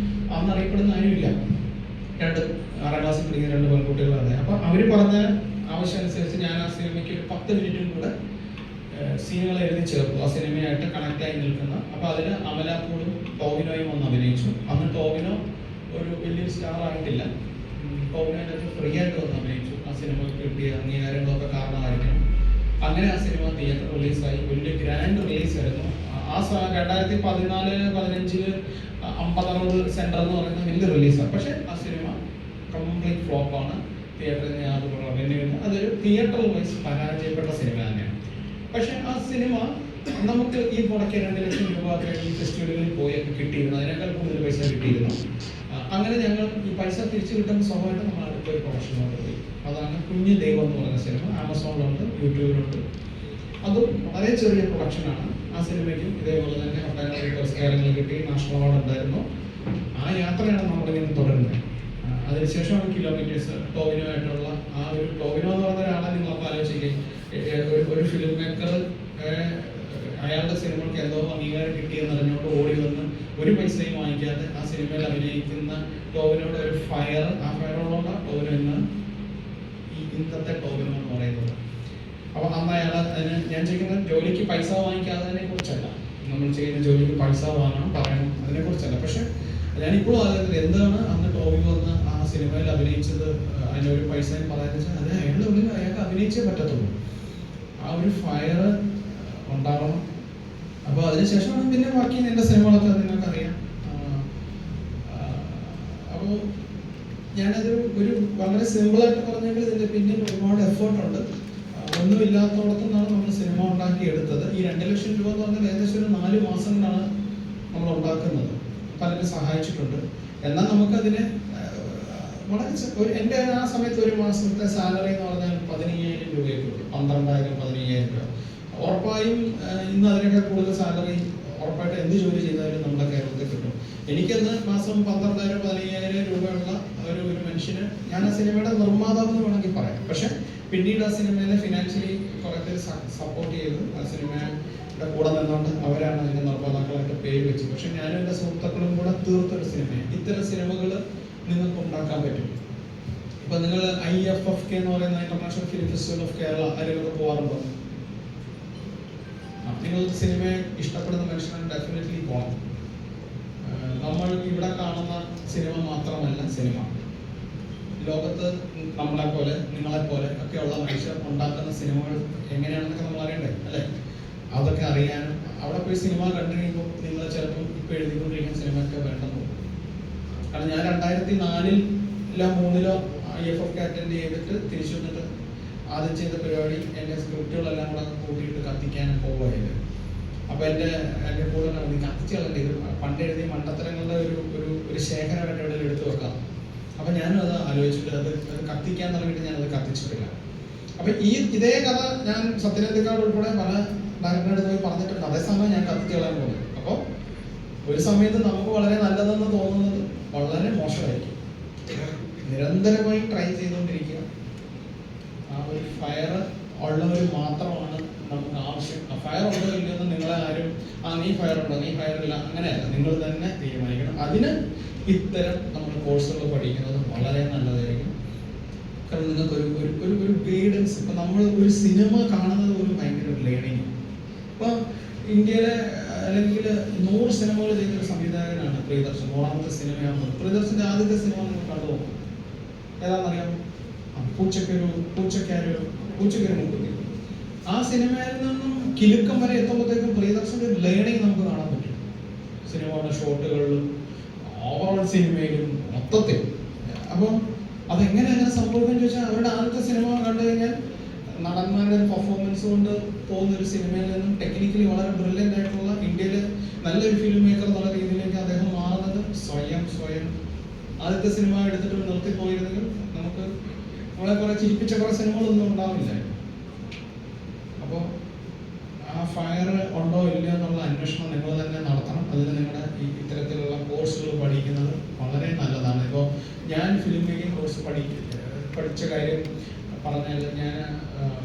അന്ന് അറിയപ്പെടുന്ന ആരുമില്ല. 6ാം ക്ലാസ്സിൽ പഠിക്കുന്ന 2 പെൺകുട്ടികളാണ്. അപ്പൊ അവര് പറഞ്ഞ ആവശ്യം അനുസരിച്ച് ഞാൻ ആ സിനിമയ്ക്ക് ഒരു 10 മിനിറ്റും കൂടെ സീനുകൾ എഴുതി ചേർത്തു, ആ സിനിമയായിട്ട് കണക്ട് ആയി നിൽക്കുന്ന. അപ്പൊ അതിന് അമലാപ്പൂളും ടോവിനോയും വന്ന് അഭിനയിച്ചു. അന്ന് ടോവിനോ ഒരു വലിയ സ്റ്റാർ ആയിട്ടില്ല. ടോവിനോയുടെ ഫ്രീ ആയിട്ട് വന്ന് അഭിനയിച്ചു. ആ സിനിമയ്ക്ക് കിട്ടിയ അംഗീകാരങ്ങളൊക്കെ കാരണമായിരിക്കണം. അങ്ങനെ ആ സിനിമ തിയേറ്റർ റിലീസായി. വലിയ ഗ്രാൻഡ് റിലീസ് ആയിരുന്നു. ആ 2014-15 50-60 സെന്റർ എന്ന് പറയുന്ന വലിയ റിലീസാണ്. പക്ഷെ ആ സിനിമ കംപ്ലീറ്റ് ഫ്ലോപ്പാണ്. തിയേറ്ററിന് യാതൊരു റവന്യൂ ഇല്ല. അതൊരു തിയേറ്റർ വൈസ് പരാജയപ്പെട്ട സിനിമ തന്നെയാണ്. പക്ഷെ ആ സിനിമ നമുക്ക് ഈ മുടക്കിയ 2 ലക്ഷം രൂപ ഈ ഫെസ്റ്റിവലുകളിൽ പോയൊക്കെ കിട്ടിയിരുന്നു. അതിനേക്കാൾ കൂടുതൽ പൈസ കിട്ടിയിരുന്നു. അങ്ങനെ ഞങ്ങൾ ഈ പൈസ തിരിച്ചു കിട്ടുന്ന സ്വഭാവമായിട്ട് നമ്മൾ അടുത്തൊരു പ്രൊഫഷനിലോട്ട് പോയി. അതാണ് കുഞ്ഞു ദൈവം എന്ന് പറയുന്ന സിനിമ. ആമസോണിലുണ്ട്, യൂട്യൂബിലുണ്ട്. അതും വളരെ ചെറിയ പ്രൊഡക്ഷനാണ്. ആ സിനിമയ്ക്കും ഇതേപോലെ തന്നെ ഒട്ടേറെ പുരസ്കാരങ്ങൾ കിട്ടി, നാഷണൽ അവാർഡ് ഉണ്ടായിരുന്നു. ആ യാത്രയാണ് നമ്മളിങ്ങനെ തുടരുന്നത്. അതിനുശേഷമാണ് കിലോമീറ്റേഴ്സ്. ടോവിനോ ആയിട്ടുള്ള ആ ഒരു ടോവിനോ എന്ന് പറയുന്ന ഒരാളെ നിങ്ങളൊക്കെ ആലോചിക്കുകയും, ഒരു ഫിലിം മേക്കർ അയാളുടെ സിനിമകൾക്ക് എന്തോ അംഗീകാരം കിട്ടിയെന്ന് അറിഞ്ഞുകൊണ്ട് ഓടി വന്ന് ഒരു പൈസയും വാങ്ങിക്കാതെ ആ സിനിമയിൽ അഭിനയിക്കുന്ന ടോവിനോയുടെ ഒരു ഫയർ, ആ ഫയറുള്ള ടോവിനോ ഇന്ന് ഈ ഇന്നത്തെ ടോവിനോ എന്ന് പറയുന്നത്. അപ്പൊ അന്ന് അയാൾ അതിന് ഞാൻ ചെയ്യുന്ന ജോലിക്ക് പൈസ വാങ്ങിക്കാത്തതിനെ കുറിച്ചല്ല, നമ്മൾ ചെയ്യുന്ന ജോലിക്ക് പൈസ വാങ്ങണം പറയണം അതിനെ കുറിച്ചല്ല. പക്ഷെ ഞാനിപ്പോഴും ആലോചിക്കുന്നത് എന്താണ് അന്ന് ടോവിനോ വന്ന് ആ സിനിമയിൽ അഭിനയിച്ചത്, അതിനൊരു പൈസ പറയാന്ന് വെച്ചാൽ അത് അയാളുടെ ഉള്ളിൽ അയാൾക്ക് അഭിനയിച്ചേ പറ്റത്തുള്ളൂ. ആ ഒരു ഫയർ ഉണ്ടാവണം. അപ്പോൾ അതിനുശേഷമാണ് പിന്നെ ബാക്കി എൻ്റെ സിനിമകളൊക്കെ നിങ്ങൾക്കറിയാം. അപ്പോൾ ഞാനത് ഒരു വളരെ സിമ്പിളായിട്ട് പറഞ്ഞെങ്കിൽ ഇതിൻ്റെ പിന്നിൽ ഒരുപാട് എഫേർട്ടുണ്ട്. ഒന്നുമില്ലാത്തടത്തു നിന്നാണ് നമ്മൾ സിനിമ ഉണ്ടാക്കി എടുത്തത്. ഈ 2 ലക്ഷം രൂപ എന്ന് പറഞ്ഞാൽ ഏകദേശം ഒരു 4 മാസങ്ങളാണ് നമ്മൾ ഉണ്ടാക്കുന്നത്. പലരും സഹായിച്ചിട്ടുണ്ട്. എന്നാൽ നമുക്കതിന് വളരെ എൻ്റെ ആ സമയത്ത് ഒരു മാസത്തെ സാലറി എന്ന് പറഞ്ഞാൽ 15,000 രൂപയൊക്കെ ഉള്ളൂ. 12,000 15,000 രൂപ. ഉറപ്പായും ഇന്ന് അതിനൊക്കെ കൂടുതൽ സാലറി ഉറപ്പായിട്ട് എന്ത് ജോലി ചെയ്താലും നമ്മുടെ കേരളത്തിൽ കിട്ടും. എനിക്കന്ന് മാസം 12,000-15,000 രൂപയുള്ള ഒരു മനുഷ്യന് ഞാൻ ആ സിനിമയുടെ നിർമ്മാതാവ് എന്ന് വേണമെങ്കിൽ പറയാം. പക്ഷെ പിന്നീട് ആ സിനിമയിലെ ഫിനാൻഷ്യലി കുറെ പേര് സപ്പോർട്ട് ചെയ്ത് ആ സിനിമയുടെ കൂടെ നിന്നുകൊണ്ട് അവരാണ് അതിന്റെ നിർമ്മാതാക്കളായിട്ട് പേര് വെച്ചത്. പക്ഷെ ഞാനും എൻ്റെ സുഹൃത്തുക്കളും കൂടെ തീർത്തൊരു സിനിമയാണ്. ഇത്തരം സിനിമകൾ നിങ്ങൾക്ക് ഉണ്ടാക്കാൻ പറ്റും. ഇപ്പൊ നിങ്ങൾ IFFK എന്ന് പറയുന്ന international film festival of Kerala അതിലൊക്കെ പോകാറുണ്ടോ? നിങ്ങൾ സിനിമയെ ഇഷ്ടപ്പെടുന്ന മനുഷ്യരാണ്, ഡെഫിനറ്റ്ലി പോകണം. നമ്മൾ ഇവിടെ കാണുന്ന സിനിമ മാത്രമല്ല സിനിമ. ലോകത്ത് നമ്മളെ പോലെ നിങ്ങളെ പോലെ ഒക്കെയുള്ള മനുഷ്യർ ഉണ്ടാക്കുന്ന സിനിമകൾ എങ്ങനെയാണെന്നൊക്കെ നമ്മൾ അറിയണ്ടേ, അല്ലേ? അതൊക്കെ അറിയാനും അവിടെ പോയി സിനിമ കണ്ടു കഴിയുമ്പോൾ നിങ്ങൾ ചിലപ്പോൾ ഇപ്പൊ എഴുതിക്കൊണ്ടിരിക്കുന്ന സിനിമയൊക്കെ വേണ്ടെന്ന് പോകും. കാരണം ഞാൻ 2004-03 IFFK അറ്റൻഡ് ചെയ്തിട്ട് തിരിച്ചു വന്നിട്ട് ആദ്യം ചെയ്ത പരിപാടി എൻ്റെ സ്ക്രിപ്റ്റുകളെല്ലാം കൂടെ കൂട്ടിയിട്ട് കത്തിക്കാനും പോവുകയായിരുന്നു. അപ്പൊ എൻ്റെ കൂടെ കത്തിച്ച് കളഞ്ഞ ഇത് പണ്ട് എഴുതിയ മണ്ടത്തരങ്ങളുടെ ഒരു ശേഖരമായിട്ട് എവിടെ എടുത്തു വെക്കാം. അപ്പൊ ഞാനും അത് ആലോചിച്ചിട്ട് അത് കത്തിക്കാൻ തുടങ്ങിയിട്ട് ഞാനത് കത്തിച്ചിട്ടില്ല. അപ്പൊ ഇതേ കഥ ഞാൻ സത്യനന്ദിക്കാട് ഉൾപ്പെടെ പല ഡയറക്ടറുടെ പോയി പറഞ്ഞിട്ടുണ്ട്. അതേസമയം ഞാൻ കത്തിച്ച് കളയാൻ പോകുന്നത്. അപ്പോൾ ഒരു സമയത്ത് നമുക്ക് വളരെ നല്ലതെന്ന് തോന്നുന്നത് വളരെ മോശമായിരിക്കും. നിരന്തരമായി ട്രൈ ചെയ്തുകൊണ്ടിരിക്കുക. ആ ഒരു ഫയർ ഉള്ളവർ മാത്രമാണ് നമുക്ക് ആവശ്യം. ആ ഫയർ ഉണ്ടോ ഇല്ലെന്ന് നിങ്ങളെ ആരും നീ ഫയർ ഉണ്ടോ നീ ഫയർ ഇല്ല അങ്ങനെയല്ല, നിങ്ങൾ തന്നെ തീരുമാനിക്കണം. അതിന് ഇത്തരം നമ്മൾ കോഴ്സുകൾ പഠിക്കുന്നത് വളരെ നല്ലതായിരിക്കും. കാരണം നിങ്ങൾക്ക് ഒരു ഗൈഡൻസ്. ഇപ്പൊ നമ്മൾ ഒരു സിനിമ കാണുന്നത് ഒരു ഭയങ്കര ഒരു ലേണിംഗ്. ഇപ്പൊ ഇന്ത്യയിലെ അല്ലെങ്കിൽ 100 സിനിമകൾ ചെയ്തൊരു സംവിധായകനാണ് പ്രിയദർശൻ. 100ാമത്തെ സിനിമയാണ് പ്രിയദർശന്റെ ആദ്യത്തെ സിനിമ നിങ്ങൾ കണ്ടു നോക്കും. ഏതാണെന്നറിയാം? പൂച്ചക്കൊരു മുക്കുത്തി. ആ സിനിമയിൽ നിന്നും കിലുക്കം വരെ എത്തുമ്പോഴത്തേക്കും പ്രിയദർശന്റെ ഒരു ലേണിംഗ് നമുക്ക് കാണാൻ പറ്റും. സിനിമയുടെ ഷോട്ടുകളിലും ഓവറോൾ സിനിമയിലും മൊത്തത്തിൽ. അപ്പം അതെങ്ങനെ സംഭവിക്കുമെന്ന് ചോദിച്ചാൽ അവരുടെ ആദ്യത്തെ സിനിമ കണ്ടു കഴിഞ്ഞാൽ നടന്മാരുടെ പെർഫോമൻസ് കൊണ്ട് തോന്നുന്ന ഒരു സിനിമയിൽ നിന്നും ടെക്നിക്കലി വളരെ ബ്രില്യൻ്റ് ആയിട്ടുള്ള ഇന്ത്യയിലെ നല്ലൊരു ഫിലിം മേക്കർ എന്നുള്ള രീതിയിലേക്ക് അദ്ദേഹം മാറുന്നത് സ്വയം ആദ്യത്തെ സിനിമ എടുത്തിട്ട് നിർത്തിപ്പോയിരുന്നെങ്കിൽ നമ്മളെ കുറെ ചിരിപ്പിച്ച കുറെ സിനിമകളൊന്നും ഉണ്ടാവില്ല. അപ്പോൾ ആ ഫയർ ഉണ്ടോ ഇല്ല എന്നുള്ള അന്വേഷണം നിങ്ങൾ തന്നെ നടത്തണം. അതിന് നിങ്ങളുടെ ഇത്തരത്തിലുള്ള കോഴ്സുകൾ പഠിക്കുന്നത് വളരെ നല്ലതാണ്. ഇപ്പോൾ ഞാൻ ഫിലിം മേക്കിംഗ് കോഴ്സ് പഠിച്ച കാര്യം പറഞ്ഞാൽ, ഞാൻ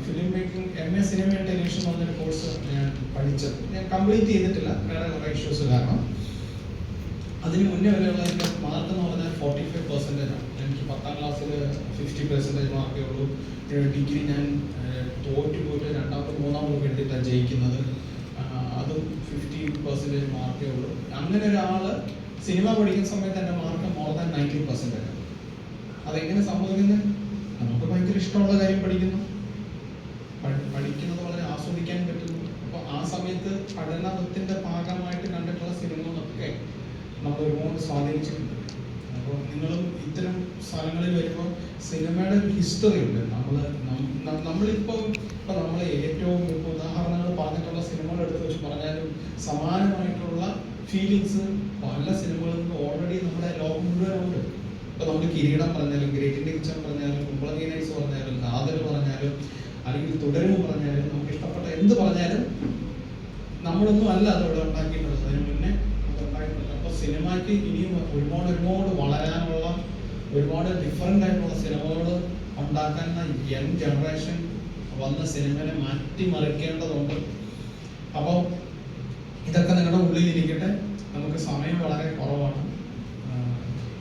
film making MA cinema and television എന്നൊരു കോഴ്സ് ഞാൻ പഠിച്ചത്. ഞാൻ കംപ്ലീറ്റ് ചെയ്തിട്ടില്ല, വേറെ കുറേ ഇഷ്യൂസ് കാരണം. അതിന് മുന്നേ വരെയുള്ള എൻ്റെ മാർക്ക് എന്ന് പറഞ്ഞാൽ 45% ആണ്. എനിക്ക് 10ാം ക്ലാസ്സിൽ 50% മാർക്കേ ഉള്ളൂ. ഡിഗ്രി ഞാൻ തോറ്റുപോയിട്ട് 2ാമത് 3ാമത് എടുത്തിട്ടാണ് ജയിക്കുന്നത്. അതും 50% മാർക്കേ ഉള്ളൂ. അങ്ങനെ ഒരാൾ സിനിമ പഠിക്കുന്ന സമയത്ത് എൻ്റെ മാർക്ക് മോർ ദാൻ 90% ആണ്. അതെങ്ങനെ സംഭവിക്കുന്നത്? നമുക്ക് ഭയങ്കര ഇഷ്ടമുള്ള കാര്യം പഠിക്കുന്നത് വളരെ ആസ്വദിക്കാൻ പറ്റുന്നു. അപ്പോൾ ആ സമയത്ത് പഠനത്തിന്റെ ഭാഗമായിട്ട് കണ്ടിട്ടുള്ള സിനിമകളൊക്കെ നമ്മൾ ഒരുപാട് സ്വാധീനിച്ചിട്ടുണ്ട്. അപ്പോൾ നിങ്ങളും ഇത്തരം സ്ഥലങ്ങളിൽ വരുമ്പോൾ സിനിമയുടെ ഒരു ഹിസ്റ്ററി ഉണ്ട്. നമ്മളിപ്പോൾ നമ്മൾ ഏറ്റവും ഉദാഹരണങ്ങൾ പറഞ്ഞിട്ടുള്ള സിനിമകൾ എടുത്ത് വെച്ച് പറഞ്ഞാലും സമാനമായിട്ടുള്ള ഫീലിങ്സ് പല സിനിമകളും ഓൾറെഡി നമ്മുടെ ലോകം മുഴുവനുണ്ട്. ഇപ്പൊ നമ്മൾ കിരീടം പറഞ്ഞാലും, ഗ്രേറ്റ് ഇന്ത്യൻ കിച്ചൺ പറഞ്ഞാലും, കുമ്പളങ്ങി നൈറ്റ്സ് പറഞ്ഞാലും, കാതൽ പറഞ്ഞാലും, അല്ലെങ്കിൽ തുടരും പറഞ്ഞാലും, നമുക്ക് ഇഷ്ടപ്പെട്ട എന്ത് പറഞ്ഞാലും നമ്മളൊന്നും അല്ല അതവിടെ ഉണ്ടാക്കിയിട്ടുള്ളത്. അതിന് മുന്നേ നമുക്ക് ഉണ്ടാക്കിയിട്ടുണ്ട്. അപ്പൊ സിനിമയ്ക്ക് ഇനിയും ഒരുപാട് വളരാനുള്ള, ഒരുപാട് ഡിഫറെന്റ് ആയിട്ടുള്ള സിനിമകൾ ഉണ്ടാക്കുന്ന യങ് ജനറേഷൻ വന്ന സിനിമയെ മാറ്റിമറിക്കേണ്ടതുണ്ട്. അപ്പോൾ ഇതൊക്കെ നിങ്ങളുടെ ഉള്ളിലിരിക്കട്ടെ. നമുക്ക് സമയം വളരെ കുറവാണ്.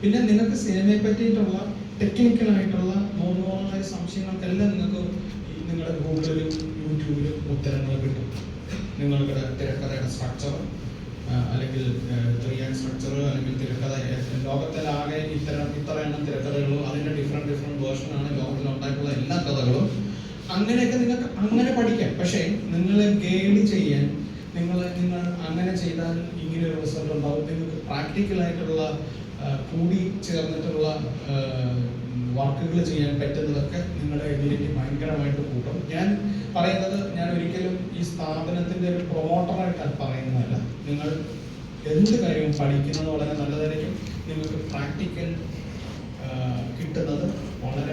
പിന്നെ നിങ്ങൾക്ക് സിനിമയെ പറ്റിയിട്ടുള്ള ടെക്നിക്കലായിട്ടുള്ള നോർമലായ സംശയങ്ങൾക്കെല്ലാം നിങ്ങളുടെ ഗൂഗിളിലും യൂട്യൂബിലും ഉത്തരങ്ങൾ കിട്ടും. നിങ്ങളുടെ തിരക്കഥയുടെ സ്ട്രക്ചർ അല്ലെങ്കിൽ 3 ആക്ട് സ്ട്രക്ചർ അല്ലെങ്കിൽ തിരക്കഥ, ലോകത്തിലാകെ ഇത്ര എണ്ണം തിരക്കഥകളും അതിൻ്റെ ഡിഫറെൻറ്റ് വേർഷനാണ് ലോകത്തിൽ ഉണ്ടായിട്ടുള്ള എല്ലാ കഥകളും. അങ്ങനെയൊക്കെ നിങ്ങൾക്ക് അങ്ങനെ പഠിക്കാം. പക്ഷേ നിങ്ങളെ ഗൈഡ് ചെയ്യാൻ നിങ്ങൾ അങ്ങനെ ചെയ്താൽ ഇങ്ങനെ ഒരു റിസൾട്ട് ഉണ്ടാവും. നിങ്ങൾക്ക് പ്രാക്ടിക്കലായിട്ടുള്ള കൂടി ചേർന്നിട്ടുള്ള വർക്കുകൾ ചെയ്യാൻ പറ്റുന്നതൊക്കെ നിങ്ങളുടെ എബിലിറ്റി ഭയങ്കരമായിട്ട് കൂട്ടും. ഞാൻ പറയുന്നത്, ഞാൻ ഒരിക്കലും ഈ സ്ഥാപനത്തിൻ്റെ ഒരു പ്രൊമോട്ടറായിട്ടാണ് പറയുന്നതല്ല. നിങ്ങൾ എന്ത് കാര്യവും പഠിക്കുന്നത് വളരെ നല്ലതായിരിക്കും. നിങ്ങൾക്ക് പ്രാക്ടിക്കൽ കിട്ടുന്നത് വളരെ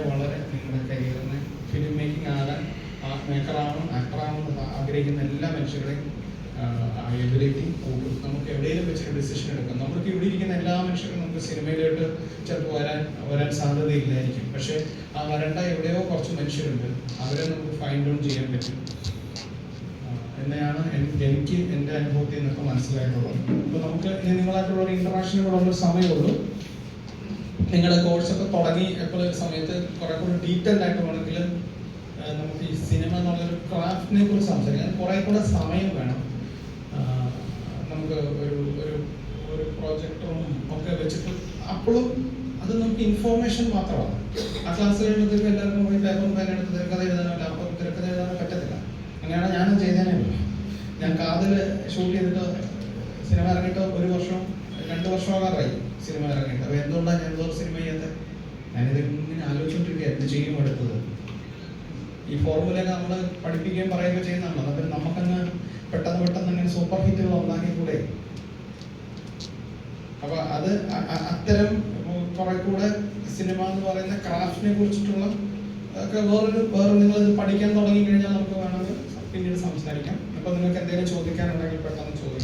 നിങ്ങളുടെ കരിയറിനെ ഫിലിം മേക്കിംഗ് ആകാൻ, മേക്കറാവണം, ആക്ടറാവണം ആഗ്രഹിക്കുന്ന എല്ലാ മനുഷ്യരുടെയും എബിലിറ്റി കൂടും. നമുക്ക് എവിടെയെങ്കിലും വെച്ചൊരു ഡിസിഷൻ എടുക്കാം. നമുക്ക് ഇവിടെ ഇരിക്കുന്ന എല്ലാ മനുഷ്യർക്കും നമുക്ക് സിനിമയിലോട്ട് ചിലപ്പോൾ വരാൻ സാധ്യതയില്ലായിരിക്കും. പക്ഷേ ആ വരേണ്ട എവിടെയോ കുറച്ച് മനുഷ്യരുണ്ട്, അവരെ നമുക്ക് ഫൈൻഡ് ഔട്ട് ചെയ്യാൻ പറ്റും എന്നെയാണ് എനിക്ക് എൻ്റെ അനുഭവത്തിൽ നിന്നൊക്കെ മനസ്സിലായിട്ടുള്ളത്. അപ്പോൾ നമുക്ക് ഇനി നിങ്ങളായിട്ടുള്ള ഒരു ഇൻട്രാക്ഷനും കൂടെ ഉള്ള സമയമുള്ളൂ. നിങ്ങളുടെ കോഴ്സൊക്കെ തുടങ്ങി എപ്പോൾ സമയത്ത് കുറെ കൂടി ഡീറ്റെയിൽഡ് ആയിട്ട് വേണമെങ്കിൽ നമുക്ക് ഈ സിനിമ എന്നുള്ളൊരു ക്രാഫ്റ്റിനെ കുറിച്ച് സംസാരിക്കാം. കുറെ കൂടെ സമയം വേണം. നമുക്ക് ഒരു പ്രൊജക്ടറും ഒക്കെ വെച്ചിട്ട് അപ്പോഴും അത് നമുക്ക് ഇൻഫോർമേഷൻ മാത്രമാണ്. ആ ക്ലാസ് കഴിയുമ്പോഴത്തേക്ക് എല്ലാവർക്കും പോയി പേപ്പറും പേന എടുത്ത് തിരക്കഥ എഴുതാനോ ലാപ്ടോപ്പ് തിരക്കഥ എഴുതാനോ പറ്റത്തില്ല. അങ്ങനെയാണ് ഞാനും ചെയ്തേനേ ഉള്ളൂ. ഞാൻ കാതിൽ ഷൂട്ട് ചെയ്തിട്ട് സിനിമ ഇറങ്ങിയിട്ട് 1 വർഷം 2 വർഷമാകാറായി സിനിമ ഇറങ്ങിയിട്ട്. അപ്പോൾ എന്തുകൊണ്ടാണ് ഞാൻ എന്തോ സിനിമ ചെയ്യാത്തത്? ഞാനിത് ഇങ്ങനെ ആലോചിച്ചുകൊണ്ടിരിക്കുക എന്ത് ചെയ്യും അടുത്തത്. ഈ ഫോർമുലയൊക്കെ നമ്മൾ പഠിപ്പിക്കുകയും പറയുകയും ചെയ്യുന്നതാണ്. അതിന് നമുക്കങ്ങ് പെട്ടെന്ന് അങ്ങനെ സൂപ്പർ ഹിറ്റുകൾ ഉണ്ടാക്കിക്കൂടെ? അപ്പൊ അത് അത്തരം കുറെ കൂടെ സിനിമ എന്ന് പറയുന്ന ക്രാഫ്റ്റിനെ കുറിച്ചിട്ടുള്ള ഒക്കെ വേറെ നിങ്ങൾ പഠിക്കാൻ തുടങ്ങി കഴിഞ്ഞാൽ നമുക്ക് വേണമെങ്കിൽ പിന്നീട് സംസാരിക്കാം. അപ്പൊ നിങ്ങൾക്ക് എന്തെങ്കിലും ചോദിക്കാനുണ്ടെങ്കിൽ പെട്ടെന്ന് ചോദിക്കാം.